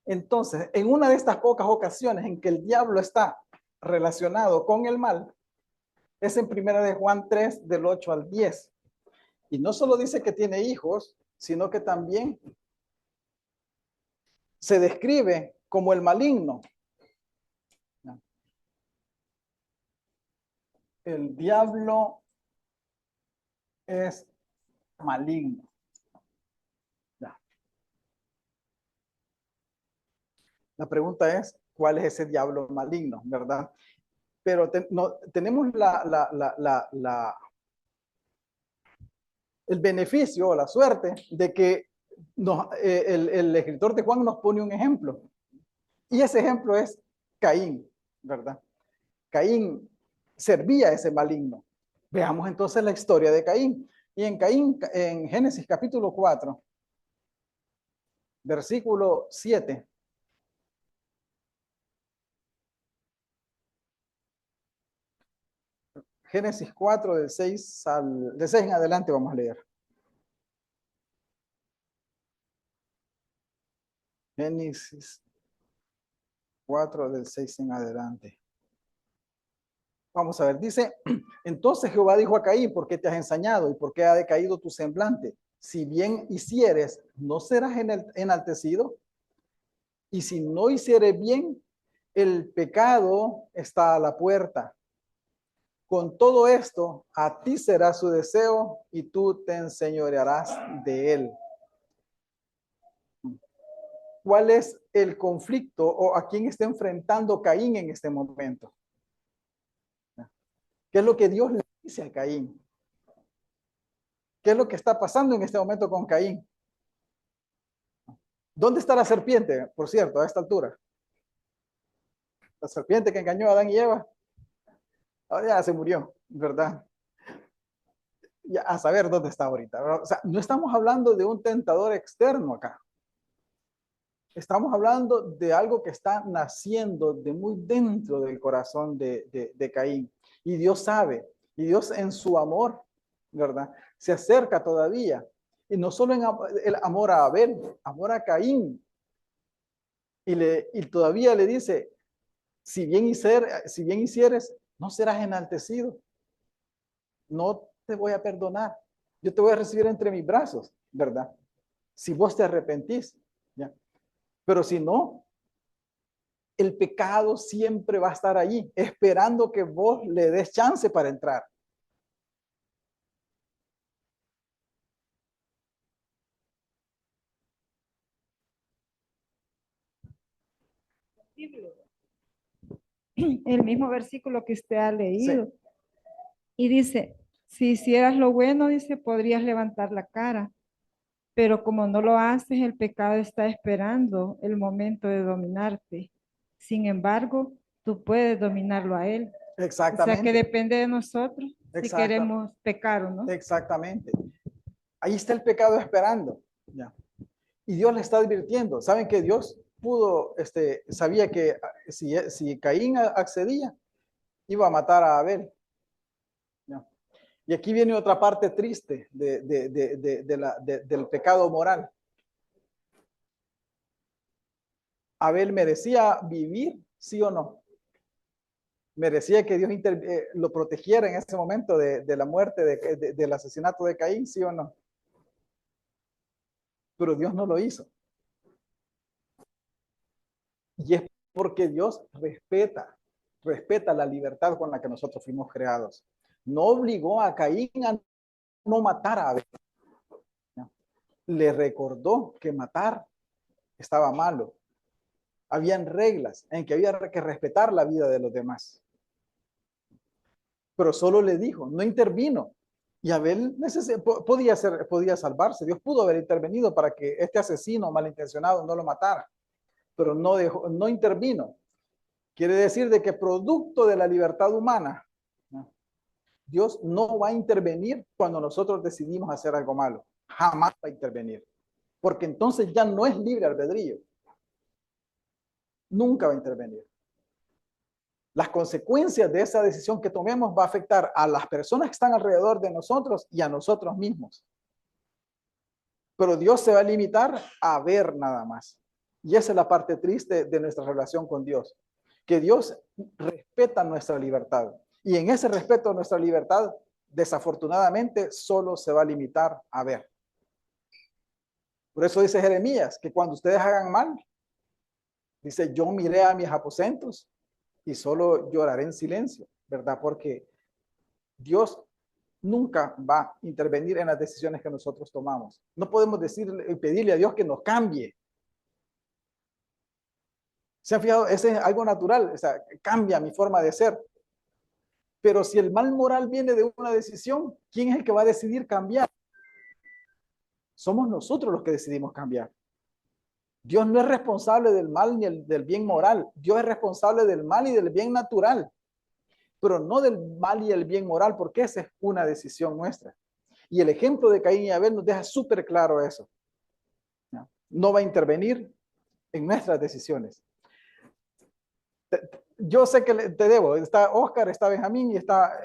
Entonces, en una de estas pocas ocasiones en que el diablo está relacionado con el mal, es en primera de Juan 3, del 8 al 10. Y no solo dice que tiene hijos, sino que también se describe como el maligno. El diablo es maligno. Ya. La pregunta es, ¿cuál es ese diablo maligno, verdad? Pero tenemos el beneficio o la suerte de que el escritor de Juan nos pone un ejemplo. Y ese ejemplo es Caín, ¿verdad? Caín servía a ese maligno. Veamos entonces la historia de Caín. Y en Caín, en Génesis capítulo 4, versículo 7. Génesis 4, de 6 en adelante vamos a leer. Génesis 4, del 6 en adelante. Vamos a ver, dice, entonces Jehová dijo a Caín, ¿por qué te has ensañado y por qué ha decaído tu semblante? Si bien hicieres, ¿no serás enaltecido? Y si no hicieres bien, el pecado está a la puerta. Con todo esto, a ti será su deseo y tú te enseñorearás de él. ¿Cuál es el conflicto o a quién está enfrentando Caín en este momento? ¿Qué es lo que Dios le dice a Caín? ¿Qué es lo que está pasando en este momento con Caín? ¿Dónde está la serpiente, por cierto, a esta altura? La serpiente que engañó a Adán y Eva. Ya se murió, ¿verdad? Ya a saber dónde está ahorita, ¿verdad? O sea, no estamos hablando de un tentador externo acá. Estamos hablando de algo que está naciendo de muy dentro del corazón de Caín. Y Dios sabe, y Dios en su amor, ¿verdad? Se acerca todavía. Y no solo en el amor a Abel, amor a Caín. Y todavía le dice, si bien hicieres, no serás enaltecido. No te voy a perdonar. Yo te voy a recibir entre mis brazos, ¿verdad? Si vos te arrepentís, ¿ya? Pero si no, el pecado siempre va a estar allí, esperando que vos le des chance para entrar. El mismo versículo que usted ha Sí, leído. Y dice, si hicieras lo bueno, dice, podrías levantar la cara. Pero como no lo haces, el pecado está esperando el momento de dominarte. Sin embargo, tú puedes dominarlo a él. O sea que exactamente, depende de nosotros si exacta, queremos pecar o no. exactamente. Ahí está el pecado esperando, ¿ya? Y Dios le está advirtiendo. ¿Saben que Dios sabía que si Caín accedía, iba a matar a Abel? ¿Ya? Y aquí viene otra parte triste del pecado moral. Abel merecía vivir, sí o no. Merecía que Dios lo protegiera en ese momento de la muerte, del asesinato de Caín, sí o no. Pero Dios no lo hizo. Y es Porque Dios respeta la libertad con la que nosotros fuimos creados. No obligó a Caín a no matar a Abel. Le recordó que matar estaba malo. Habían reglas en que había que respetar la vida de los demás. Pero solo le dijo, no intervino. Y Abel podía salvarse. Dios pudo haber intervenido para que este asesino malintencionado no lo matara. Pero no intervino. Quiere decir de que producto de la libertad humana, Dios no va a intervenir cuando nosotros decidimos hacer algo malo. Jamás va a intervenir. Porque entonces ya no es libre albedrío. Nunca va a intervenir. Las consecuencias de esa decisión que tomemos va a afectar a las personas que están alrededor de nosotros y a nosotros mismos. Pero Dios se va a limitar a ver nada más. Y esa es la parte triste de nuestra relación con Dios. Que Dios respeta nuestra libertad. Y en ese respeto a nuestra libertad, desafortunadamente, solo se va a limitar a ver. Por eso dice Jeremías, que cuando ustedes hagan mal, dice, yo miré a mis aposentos y solo lloraré en silencio, ¿verdad? Porque Dios nunca va a intervenir en las decisiones que nosotros tomamos. No podemos pedirle a Dios que nos cambie. ¿Se han fijado? Ese es algo natural, o sea, cambia mi forma de ser. Pero si el mal moral viene de una decisión, ¿quién es el que va a decidir cambiar? Somos nosotros los que decidimos cambiar. Dios no es responsable del mal ni del bien moral. Dios es responsable del mal y del bien natural, pero no del mal y el bien moral, porque esa es una decisión nuestra. Y el ejemplo de Caín y Abel nos deja súper claro eso. No va a intervenir en nuestras decisiones. Yo sé que te debo. Está Oscar, está Benjamín y está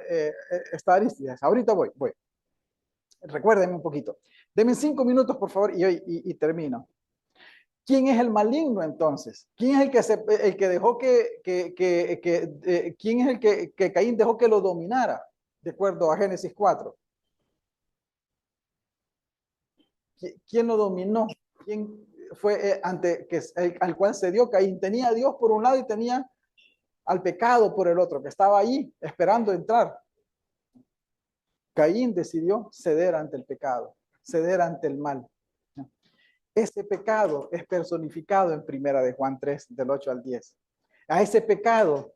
Aristides. Ahorita voy. Recuérdenme un poquito. Denme 5 minutos, por favor, y termino. ¿Quién es el maligno entonces? ¿Quién es el que dejó quién es el que Caín dejó que lo dominara? De acuerdo a Génesis 4. ¿Quién lo dominó? ¿Quién fue al cual se dio Caín? Tenía a Dios por un lado y tenía al pecado por el otro, que estaba ahí esperando entrar. Caín decidió ceder ante el pecado, ceder ante el mal. Ese pecado es personificado en Primera de Juan 3, del 8 al 10. A ese pecado,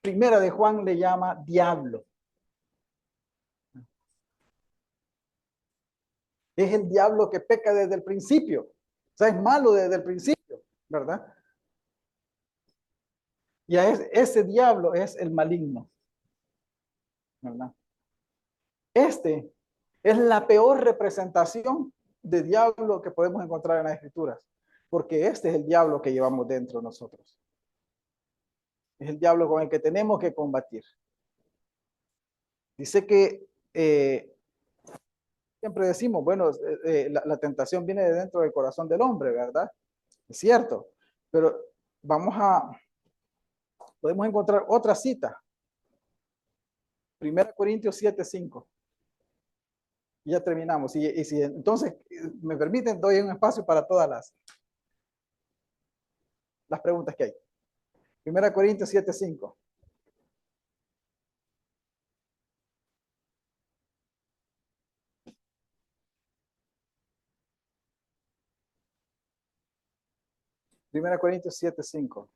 Primera de Juan le llama diablo. Es el diablo que peca desde el principio. O sea, es malo desde el principio, ¿verdad? Y ese diablo es el maligno, ¿verdad? Este es la peor representación de diablo que podemos encontrar en las Escrituras, porque este es el diablo que llevamos dentro de nosotros. Es el diablo con el que tenemos que combatir. Dice que siempre decimos, bueno, la tentación viene de dentro del corazón del hombre, ¿verdad? Es cierto, pero podemos encontrar otra cita. 1 Corintios 7:5. Ya terminamos. Y si entonces me permiten, doy un espacio para todas las preguntas que hay. 1 Corintios 7:5. Primera Corintios 7:5.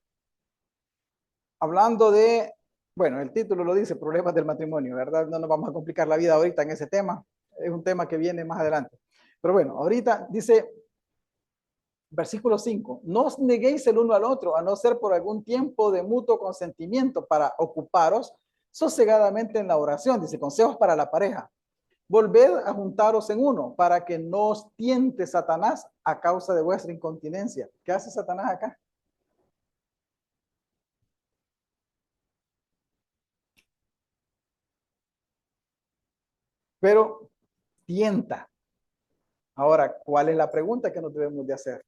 Hablando de, bueno, el título lo dice, problemas del matrimonio, ¿verdad? No nos vamos a complicar la vida ahorita en ese tema. Es un tema que viene más adelante. Pero bueno, ahorita dice, versículo 5, no os neguéis el uno al otro, a no ser por algún tiempo de mutuo consentimiento para ocuparos sosegadamente en la oración. Dice, consejos para la pareja. Volved a juntaros en uno para que no os tiente Satanás a causa de vuestra incontinencia. ¿Qué hace Satanás acá? Pero tienta. Ahora, ¿cuál es la pregunta que nos debemos de hacer?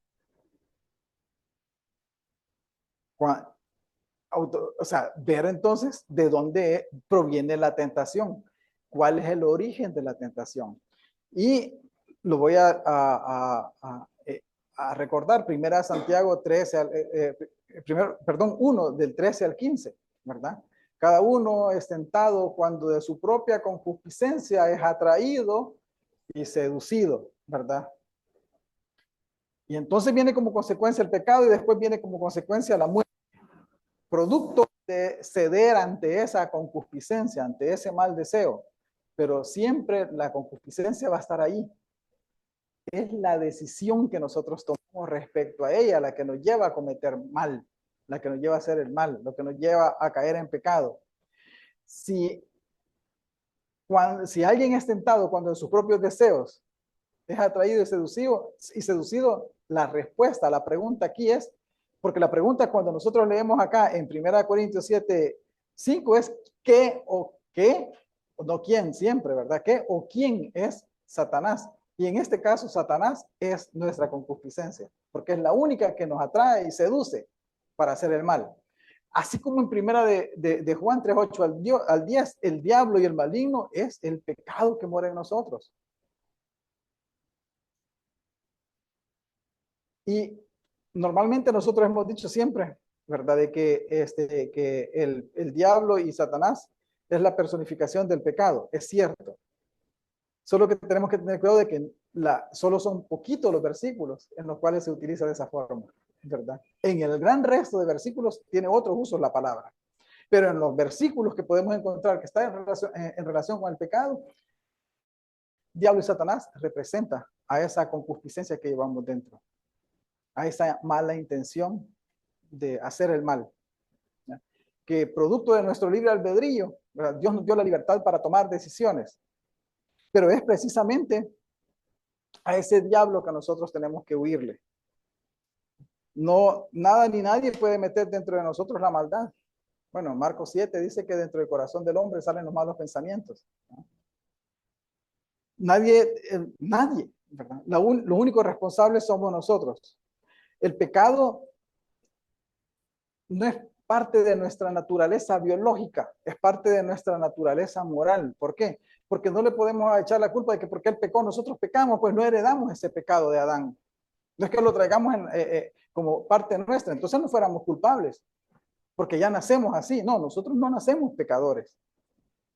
O sea, ver entonces de dónde proviene la tentación. ¿Cuál es el origen de la tentación? Y lo voy a recordar, 1 Santiago 3, primero, perdón, 1 del 13 al 15, ¿verdad? Cada uno es tentado cuando de su propia concupiscencia es atraído y seducido, ¿verdad? Y entonces viene como consecuencia el pecado y después viene como consecuencia la muerte, producto de ceder ante esa concupiscencia, ante ese mal deseo. Pero siempre la concupiscencia va a estar ahí. Es la decisión que nosotros tomamos respecto a ella la que nos lleva a cometer mal, la que nos lleva a hacer el mal, lo que nos lleva a caer en pecado. Si alguien es tentado cuando en sus propios deseos es atraído y seducido, la respuesta a la pregunta aquí es, porque la pregunta cuando nosotros leemos acá en 1 Corintios 7, 5 es ¿qué o qué? No quién siempre, ¿verdad? ¿Qué o quién es Satanás? Y en este caso, Satanás es nuestra concupiscencia, porque es la única que nos atrae y seduce para hacer el mal. Así como en primera de Juan 3, 8 al 10, el diablo y el maligno es el pecado que mora en nosotros. Y normalmente nosotros hemos dicho siempre, ¿verdad? De que, que el diablo y Satanás es la personificación del pecado. Es cierto. Solo que tenemos que tener cuidado de que solo son poquitos los versículos en los cuales se utiliza de esa forma, ¿verdad? En el gran resto de versículos tiene otros usos la palabra. Pero en los versículos que podemos encontrar que está en relación con el pecado, diablo y Satanás representa a esa concupiscencia que llevamos dentro, a esa mala intención de hacer el mal, ¿ya? Que producto de nuestro libre albedrío, ¿verdad? Dios nos dio la libertad para tomar decisiones, pero es precisamente a ese diablo que nosotros tenemos que huirle. No, nada ni nadie puede meter dentro de nosotros la maldad. Bueno, Marcos 7 dice que dentro del corazón del hombre salen los malos pensamientos, ¿no? Nadie, ¿verdad? Lo único responsable somos nosotros. El pecado no es parte de nuestra naturaleza biológica, es parte de nuestra naturaleza moral. ¿Por qué? Porque no le podemos echar la culpa de que porque él pecó, nosotros pecamos, pues no heredamos ese pecado de Adán. No es que lo traigamos como parte nuestra, entonces no fuéramos culpables, porque ya nacemos así. No, nosotros no nacemos pecadores.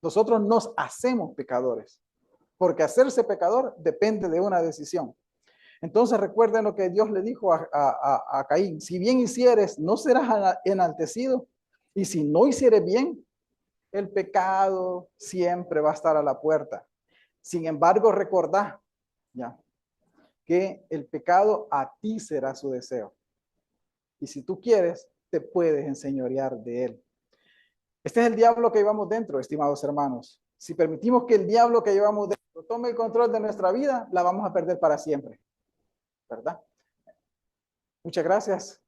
Nosotros nos hacemos pecadores, porque hacerse pecador depende de una decisión. Entonces recuerden lo que Dios le dijo a Caín: si bien hicieres, no serás enaltecido, y si no hicieres bien, el pecado siempre va a estar a la puerta. Sin embargo, recordá ya que el pecado a ti será su deseo. Y si tú quieres, te puedes enseñorear de él. Este es el diablo que llevamos dentro, estimados hermanos. Si permitimos que el diablo que llevamos dentro tome el control de nuestra vida, la vamos a perder para siempre, ¿verdad? Muchas gracias.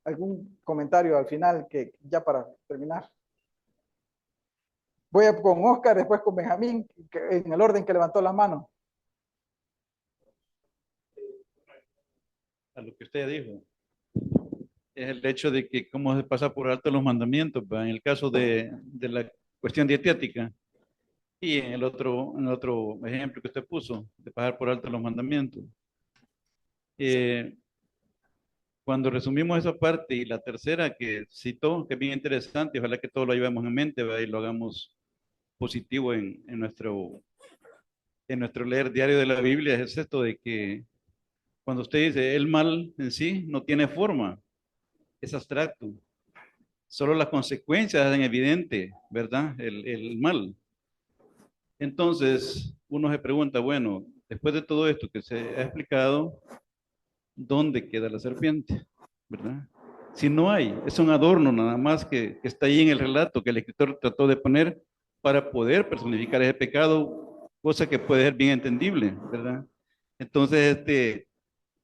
¿Algún comentario al final que ya para terminar? Voy con Oscar, después con Benjamín, en el orden que levantó la mano. A lo que usted dijo, es el hecho de que cómo se pasa por alto los mandamientos, ¿va? En el caso de la cuestión dietética y en el otro ejemplo que usted puso, de pasar por alto los mandamientos. Cuando resumimos esa parte y la tercera que citó, que es bien interesante, ojalá que todos lo llevemos en mente, ¿va? Y lo hagamos positivo en nuestro leer diario de la Biblia, es esto de que cuando usted dice el mal en sí no tiene forma, es abstracto. Solo las consecuencias hacen evidente, ¿verdad? El mal. Entonces, uno se pregunta, bueno, después de todo esto que se ha explicado, ¿dónde queda la serpiente? ¿Verdad? Si no hay, es un adorno nada más que está ahí en el relato que el escritor trató de poner para poder personificar ese pecado, cosa que puede ser bien entendible, ¿verdad? Entonces,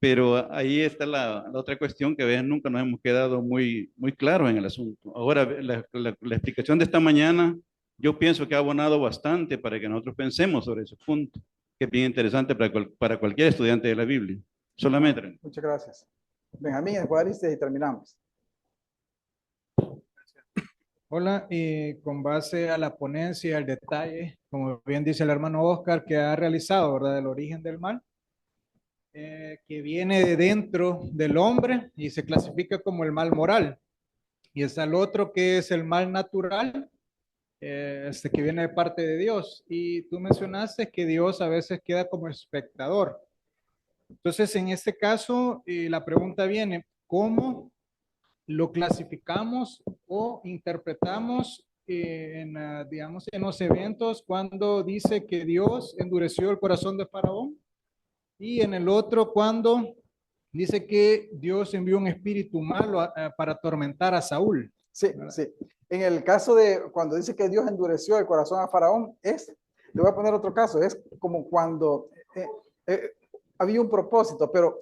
pero ahí está la otra cuestión que a veces nunca nos hemos quedado muy claros en el asunto. Ahora, la explicación de esta mañana, yo pienso que ha abonado bastante para que nosotros pensemos sobre ese punto, que es bien interesante para cualquier estudiante de la Biblia. Solamente. Muchas gracias. Benjamín, Juárez, y terminamos. Hola, y con base a la ponencia, al detalle, como bien dice el hermano Oscar, que ha realizado, ¿verdad?, el origen del mal. que viene de dentro del hombre y se clasifica como el mal moral. Y está el otro que es el mal natural, que viene de parte de Dios. Y tú mencionaste que Dios a veces queda como espectador. Entonces, en este caso, la pregunta viene, ¿cómo lo clasificamos o interpretamos digamos, en los eventos cuando dice que Dios endureció el corazón de Faraón? Y en el otro, cuando dice que Dios envió un espíritu malo para atormentar a Saúl. Sí, sí. En el caso de cuando dice que Dios endureció el corazón a Faraón, le voy a poner otro caso, es como cuando había un propósito, pero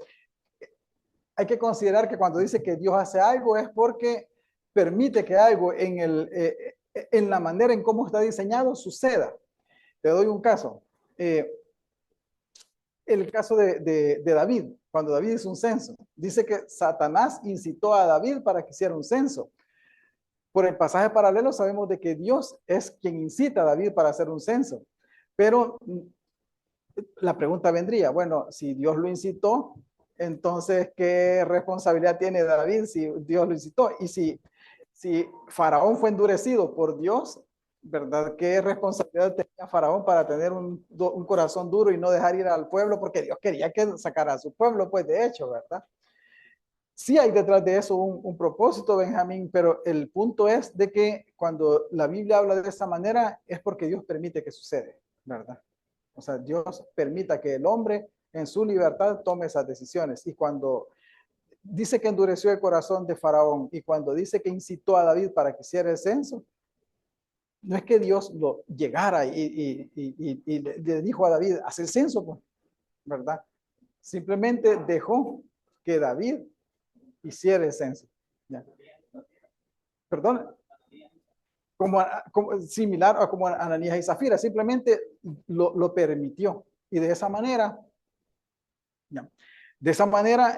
hay que considerar que cuando dice que Dios hace algo es porque permite que algo en la manera en cómo está diseñado suceda. Te doy un caso. El caso de David, cuando David hizo un censo, dice que Satanás incitó a David para que hiciera un censo. Por el pasaje paralelo sabemos de que Dios es quien incita a David para hacer un censo. Pero la pregunta vendría, bueno, si Dios lo incitó, entonces, ¿qué responsabilidad tiene David si Dios lo incitó? Y si Faraón fue endurecido por Dios, ¿verdad? ¿Qué responsabilidad tenía Faraón para tener un corazón duro y no dejar ir al pueblo? Porque Dios quería que sacara a su pueblo, pues de hecho, ¿verdad? Sí hay detrás de eso un propósito, Benjamín, pero el punto es de que cuando la Biblia habla de esa manera es porque Dios permite que sucede, ¿verdad? O sea, Dios permita que el hombre en su libertad tome esas decisiones. Y cuando dice que endureció el corazón de Faraón y cuando dice que incitó a David para que hiciera el censo, no es que Dios lo llegara y le dijo a David, haz el censo, pues, ¿verdad? Simplemente dejó que David hiciera el censo. ¿Ya? Perdón. Como similar a como Ananías y Zafira, simplemente lo permitió. Y de esa manera, ya, de esa manera,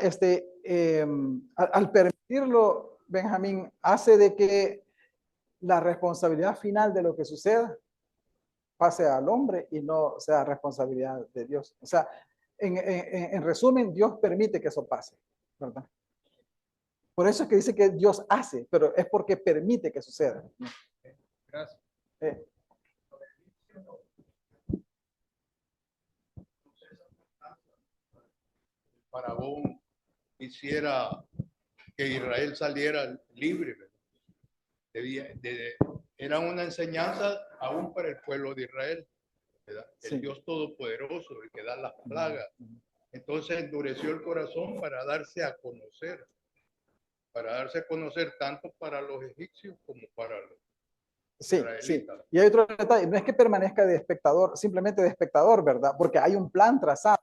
al permitirlo, Benjamín, hace de que la responsabilidad final de lo que suceda pase al hombre y no sea responsabilidad de Dios. O sea, en resumen, Dios permite que eso pase, ¿verdad? Por eso es que dice que Dios hace, pero es porque permite que suceda. Gracias. Faraón quisiera que Israel saliera libre. Era una enseñanza aún para el pueblo de Israel, ¿verdad? El Sí. Dios Todopoderoso, el que da las plagas. Entonces endureció el corazón para darse a conocer tanto para los egipcios como para los Sí, sí. israelitas. Y hay otro detalle, no es que permanezca de espectador, simplemente de espectador, ¿verdad? Porque hay un plan trazado.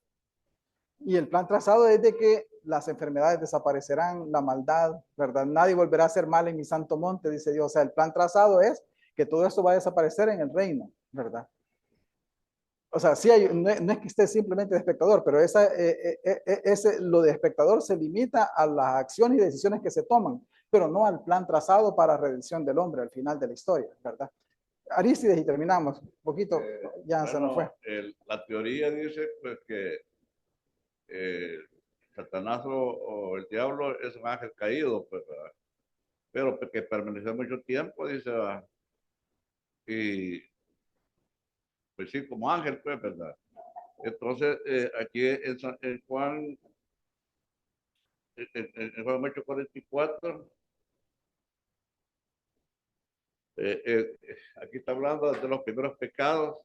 Y el plan trazado es de que las enfermedades desaparecerán, la maldad, ¿verdad? Nadie volverá a ser mal en mi santo monte, dice Dios. O sea, el plan trazado es que todo esto va a desaparecer en el reino, ¿verdad? O sea, sí hay, no es que esté simplemente de espectador, pero lo de espectador se limita a las acciones y decisiones que se toman, pero no al plan trazado para redención del hombre al final de la historia, ¿verdad? Arístides, y terminamos. Un poquito, ya se nos fue. La teoría dice pues, que Satanás o el diablo es un ángel caído, pues, ¿verdad? Pero que permaneció mucho tiempo, dice, ¿verdad? Y pues sí, como ángel, pues, ¿verdad? Entonces, aquí en Juan, en Juan 8:44, aquí está hablando de los primeros pecados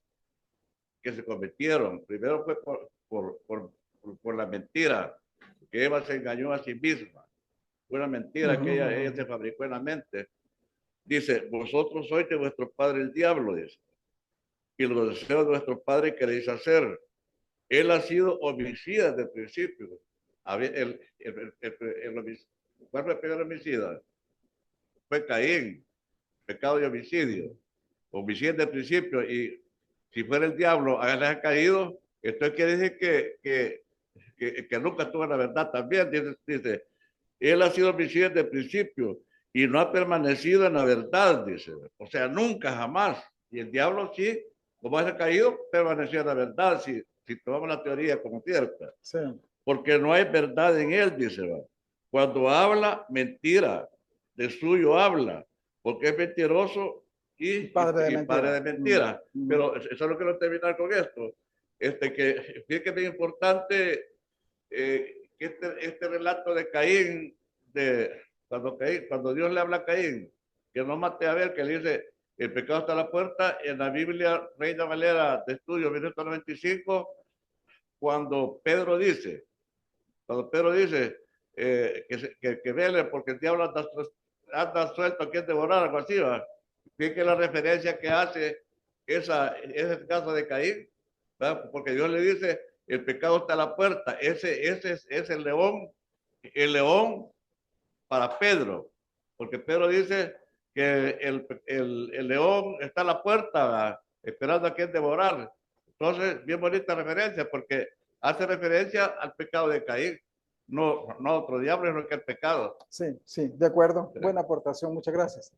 que se cometieron. Primero fue por la mentira, que Eva se engañó a sí misma. Fue una mentira que ella se fabricó en la mente. Dice, vosotros sois de vuestro padre el diablo, dice, y los deseos de vuestro padre queréis hacer. Él ha sido homicida desde el principio. ¿Cuál fue el primer homicida? Fue Caín, pecado y homicidio. Homicidio desde el principio, y si fuera el diablo, a él le ha caído, esto quiere decir que nunca tuvo la verdad también. Dice, él ha sido homicida desde el principio y no ha permanecido en la verdad, dice. O sea, nunca, jamás. Y el diablo sí, como ha caído, permaneció en la verdad, si tomamos la teoría como cierta. Sí. porque no hay verdad en él, dice. ¿Va? Cuando habla, mentira, de suyo habla, porque es mentiroso y Padre de padre mentira. de mentira. Mm. Pero eso es lo que quiero terminar con esto. Que fíjate que es bien importante que este relato de Caín, cuando Dios le habla a Caín, que no mate a Abel, que le dice, el pecado está a la puerta, en la Biblia Reina Valera de Estudio 1995, cuando Pedro dice, que vele porque el diablo anda suelto aquí es devorar, algo así, ¿va? Fíjate la referencia que hace ese caso de Caín, ¿va? Porque Dios le dice, el pecado está a la puerta, ese es el león para Pedro, porque Pedro dice que el león está a la puerta, ¿va? Esperando a quien devorar. Entonces, bien bonita referencia, porque hace referencia al pecado de Caín, no a otro diablo, sino que al pecado. Sí, sí, de acuerdo. Buena aportación, muchas gracias.